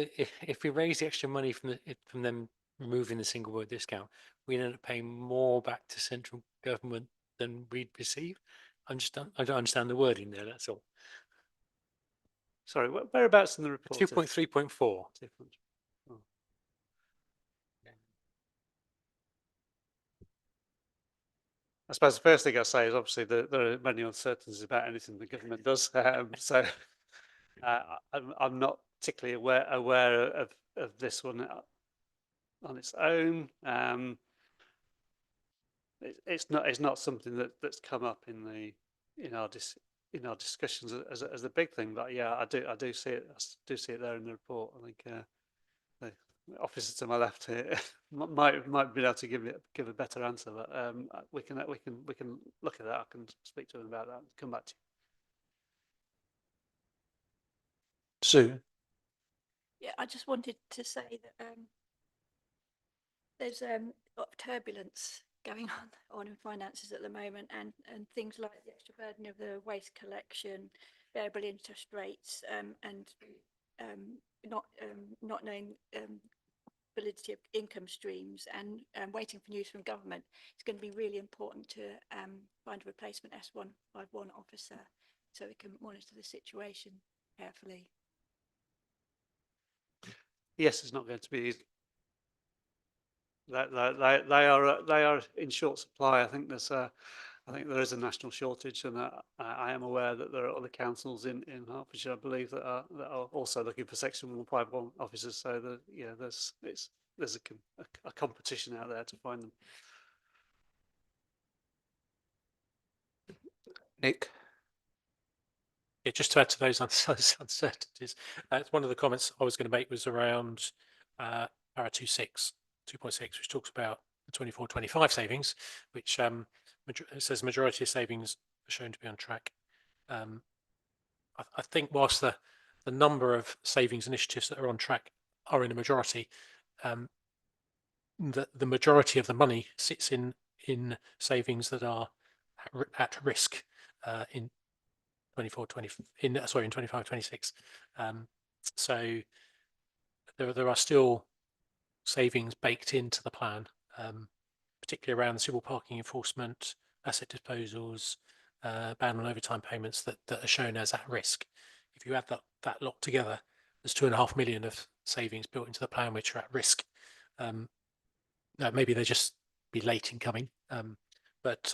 we raise the extra money from them removing the single word discount, we end up paying more back to central government than we'd receive? I don't understand the wording there. That's all. Sorry, whereabouts in the report? 2.3.4. Different. Oh. I suppose the first thing I say is obviously there are many uncertainties about anything the government does. So I'm not particularly aware of this one on its own. It's not something that's come up in our discussions as a big thing. But yeah, I do see it. I do see it there in the report. I think the officer to my left here might be able to give a better answer. But we can look at that. I can speak to them about that and come back to you. Sue? Yeah, I just wanted to say that there's a lot of turbulence going on in finances at the moment, and things like the extra burden of the waste collection, variable interest rates, and not knowing validity of income streams, and waiting for news from government. It's going to be really important to find a replacement S151 officer so we can monitor the situation carefully. Yes, it's not going to be easy. They are in short supply. I think there is a national shortage, and I am aware that there are other councils in Hertfordshire, I believe, that are also looking for Section 151 officers. So there's a competition out there to find them. Nick? Yeah, just to add to those uncertainties, one of the comments I was going to make was around para 2.6, which talks about the 24-25 savings, which it says majority of savings are shown to be on track. I think whilst the number of savings initiatives that are on track are in a majority, the majority of the money sits in savings that are at risk in 25-26. So there are still savings baked into the plan, particularly around civil parking enforcement, asset disposals, ban on overtime payments that are shown as at risk. If you add that lot together, there's 2.5 million of savings built into the plan which are at risk. Maybe they just be late in coming, but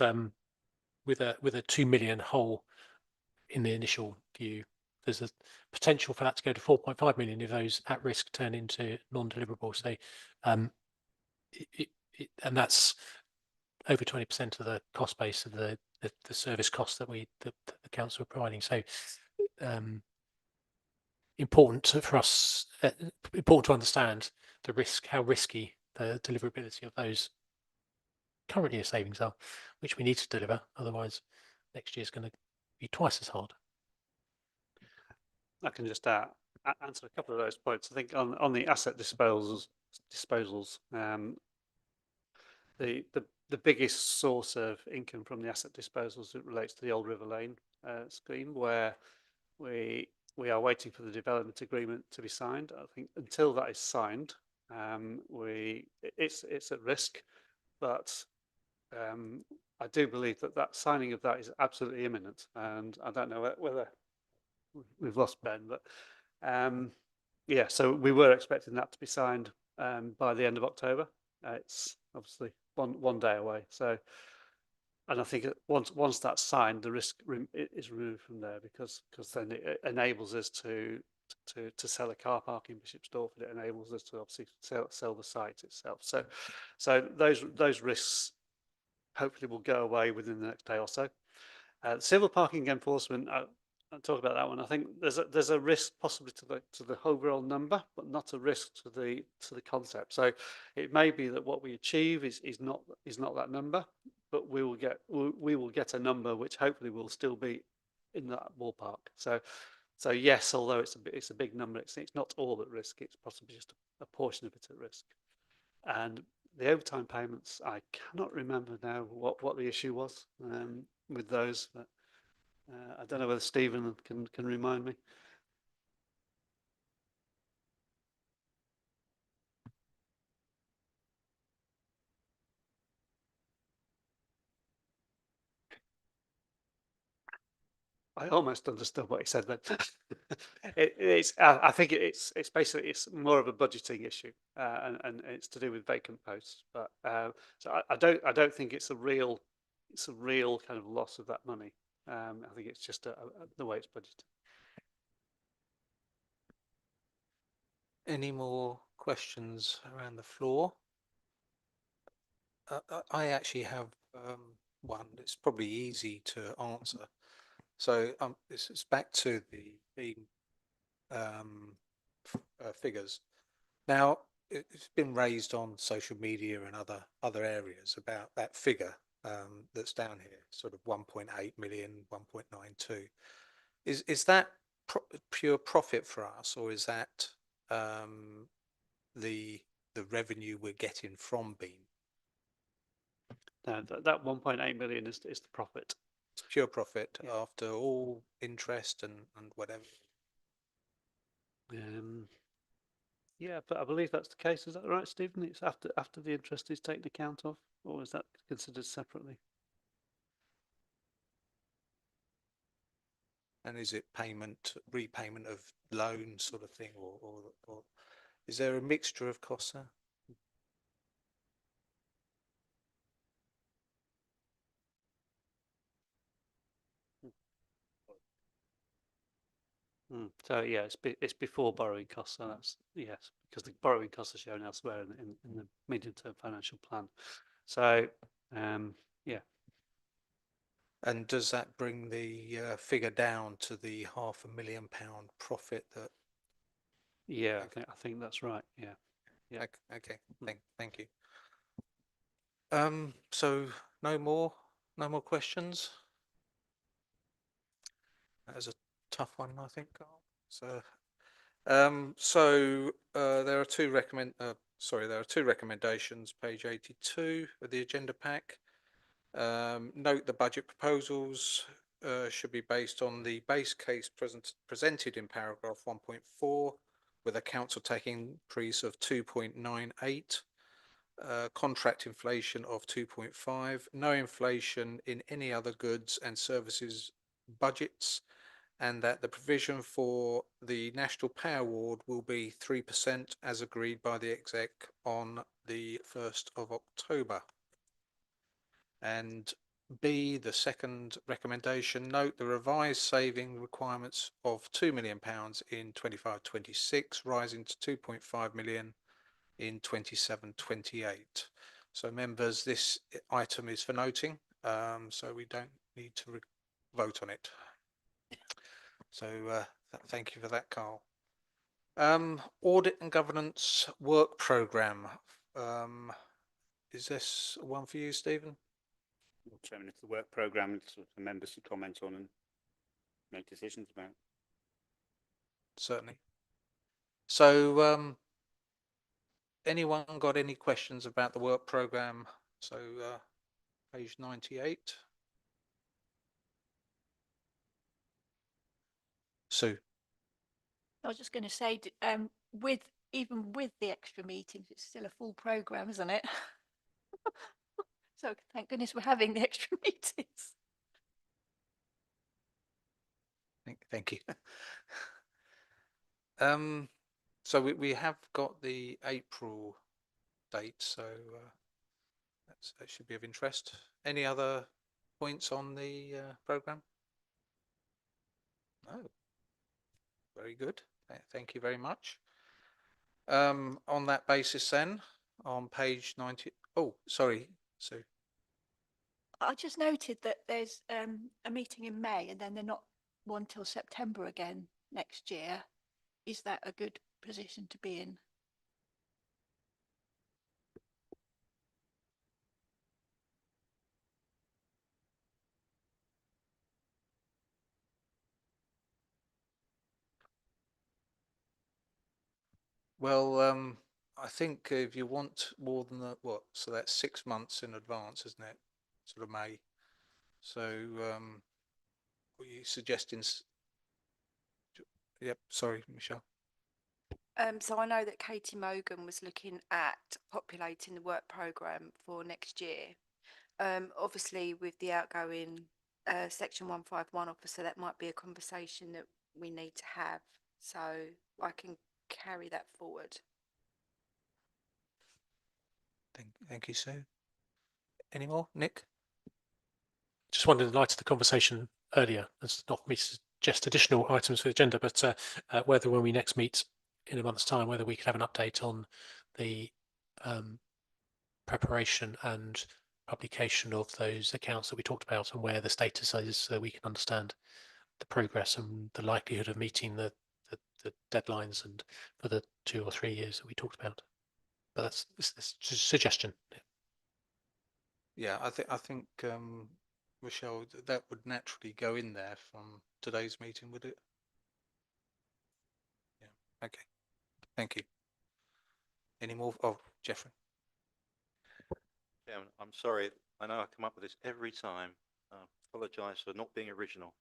with a 2 million hole in the initial view, there's a potential for that to go to 4.5 million if those at risk turn into non-deliverable. So, and that's over 20% of the cost base of the service costs that the council are providing. So, important for us, important to understand the risk, how risky the deliverability of those current year savings are, which we need to deliver. Otherwise, next year is going to be twice as hard. I can just answer a couple of those points. I think on the asset disposals, the biggest source of income from the asset disposals, it relates to the Old River Lane scheme, where we are waiting for the development agreement to be signed. I think until that is signed, it's at risk, but I do believe that signing of that is absolutely imminent, and I don't know whether we've lost Ben, but yeah, so we were expecting that to be signed by the end of October. It's obviously one day away. So, and I think once that's signed, the risk is removed from there, because then it enables us to sell a car park in Bishop's Stortford. It enables us to obviously sell the site itself. So those risks hopefully will go away within the next day or so. Civil parking enforcement, I'll talk about that one. I think there's a risk possibly to the overall number, but not a risk to the concept. So it may be that what we achieve is not that number, but we will get a number which hopefully will still be in that ballpark. So So yes, although it's a big number, it's not all at risk. It's possibly just a portion of it at risk. And the overtime payments, I cannot remember now what the issue was with those. But I don't know whether Stephen can remind me. I almost understood what he said then. I think it's basically it's more of a budgeting issue, and it's to do with vacant posts. But so I don't think it's a real kind of loss of that money. I think it's just the way it's budgeted. Any more questions around the floor? I actually have one that's probably easy to answer. So this is back to the figures. Now it's been raised on social media and other areas about that figure that's down here, sort of 1.8 million, 1.92. Is that pure profit for us, or is that the revenue we're getting from Beam? No, that 1.8 million is the profit. It's pure profit Yeah. after all interest and whatever. Yeah, but I believe that's the case. Is that right, Stephen? It's after the interest is taken account of, or is that considered separately? And is it repayment of loan sort of thing, or is there a mixture of costs there? So yeah, it's before borrowing costs. So that's yes, because the borrowing costs are shown elsewhere in the medium-term financial plan. So yeah. And does that bring the figure down to the £500,000 profit that? Yeah, Okay. I think that's right. Yeah. Yeah. Okay. Thank you. So no more questions. That was a tough one, I think. So there are two recommendations, page 82 of the agenda pack. Note the budget proposals should be based on the base case presented in paragraph 1.4, with a council tax increase of 2.98, contract inflation of 2.5, no inflation in any other goods and services budgets, and that the provision for the National Pay Award will be 3% as agreed by the exec on the 1st of October. And B, the second recommendation, note the revised saving requirements of £2 million in 25-26, rising to 2.5 million in 27-28. So members, this item is for noting, so we don't need to vote on it. So thank you for that, Carl. Audit and governance work programme. Is this one for you, Stephen? Chairman, it's the work programme the members should comment on and make decisions about. Certainly. So anyone got any questions about the work programme? So page 98. Sue. I was just going to say, even with the extra meetings, it's still a full programme, isn't it? So thank goodness we're having the extra meetings. Thank you. So we have got the April date, so that should be of interest. Any other points on the programme? No. Very good. Thank you very much. On that basis then, on page 90, oh, sorry, Sue. I just noted that there's a meeting in May and then they're not one till September again next year. Is that a good position to be in? Well, I think if you want more than that, what? So that's 6 months in advance, isn't it? Sort of May. So, what are you suggesting? Yep. Sorry, Michelle. So I know that Katie Mogan was looking at populating the work programme for next year. Obviously with the outgoing Section 151 officer, that might be a conversation that we need to have. So I can carry that forward. Thank you, Sue. Any more, Nick? Just wondered, in light of the conversation earlier, it's not for me to suggest additional items for the agenda, but whether when we next meet in a month's time, whether we could have an update on the preparation and publication of those accounts that we talked about and where the status is, so we can understand the progress and the likelihood of meeting the deadlines and for the 2 or 3 years that we talked about. But that's just a suggestion. Yeah, I think Michelle, that would naturally go in there from today's meeting, would it? Yeah. Okay. Thank you. Any more? Oh, Jeffrey. Yeah, I'm sorry. I know I come up with this every time. Apologise for not being original.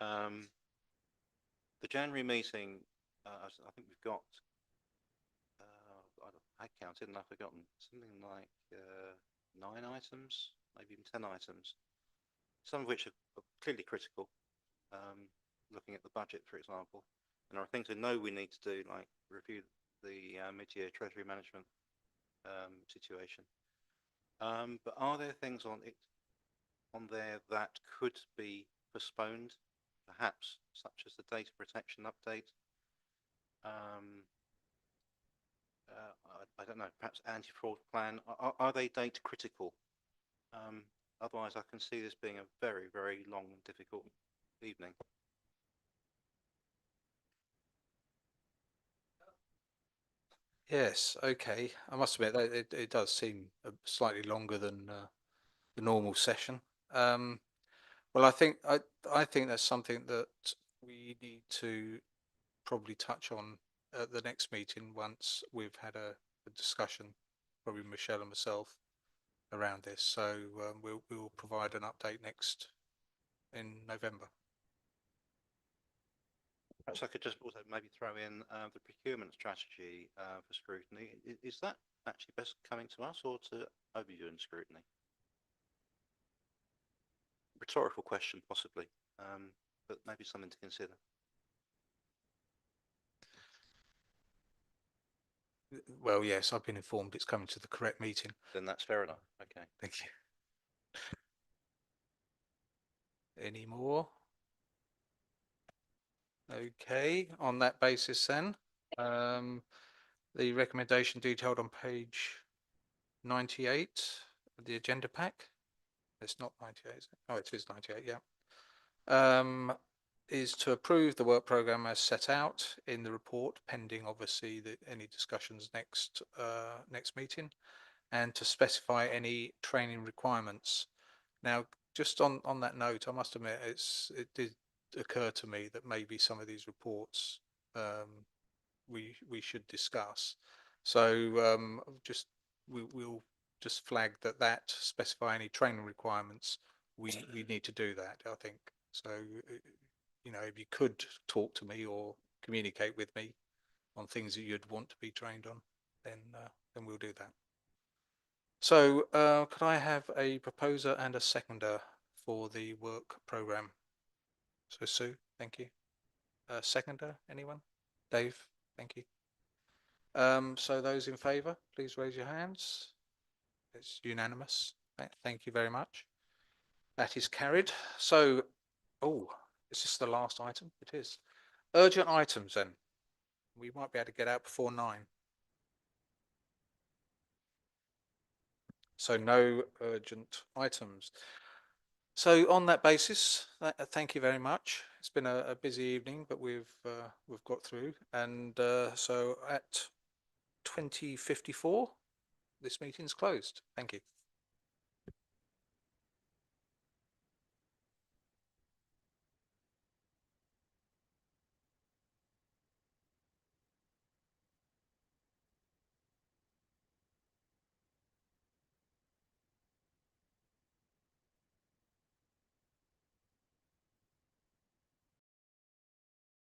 The January meeting, I think we've got, I counted and I've forgotten, something like 9 items, maybe even 10 items, some of which are clearly critical, looking at the budget, for example. And there are things I know we need to do, like review the mid-year treasury management situation. But are there things on there that could be postponed, perhaps, such as the data protection update? I don't know, perhaps anti-fraud plan. Are they data critical? Otherwise, I can see this being a very, very long and difficult evening. Yes. Okay. I must admit that it does seem slightly longer than the normal session. Well, I think that's something that we need to probably touch on at the next meeting once we've had a discussion, probably Michelle and myself, around this. So we'll provide an update next in November. Perhaps I could just also maybe throw in the procurement strategy for scrutiny. Is that actually best coming to us or to overview and scrutiny? Rhetorical question, possibly, but maybe something to consider. Well, yes, I've been informed it's coming to the correct meeting. Then that's fair enough. Okay. Thank you. Any more? Okay, on that basis then, the recommendation detailed on page 98 of the agenda pack. It's not 98, is it? Oh, it is 98, yeah. Is to approve the work programme as set out in the report, pending obviously any discussions next meeting, and to specify any training requirements. Now, just on that note, I must admit it did occur to me that maybe some of these reports we should discuss. So we'll just flag that specify any training requirements. We need to do that, I think. So you know, if you could talk to me or communicate with me on things that you'd want to be trained on, then we'll do that. So could I have a proposer and a seconder for the work programme? So Sue, thank you. Seconder, anyone? Dave, thank you. So those in favour, please raise your hands. It's unanimous. Thank you very much. That is carried. So, is this the last item? It is. Urgent items then. We might be able to get out before 9. So no urgent items. So on that basis, thank you very much. It's been a busy evening, but we've got through. And so at 20:54, this meeting's closed. Thank you.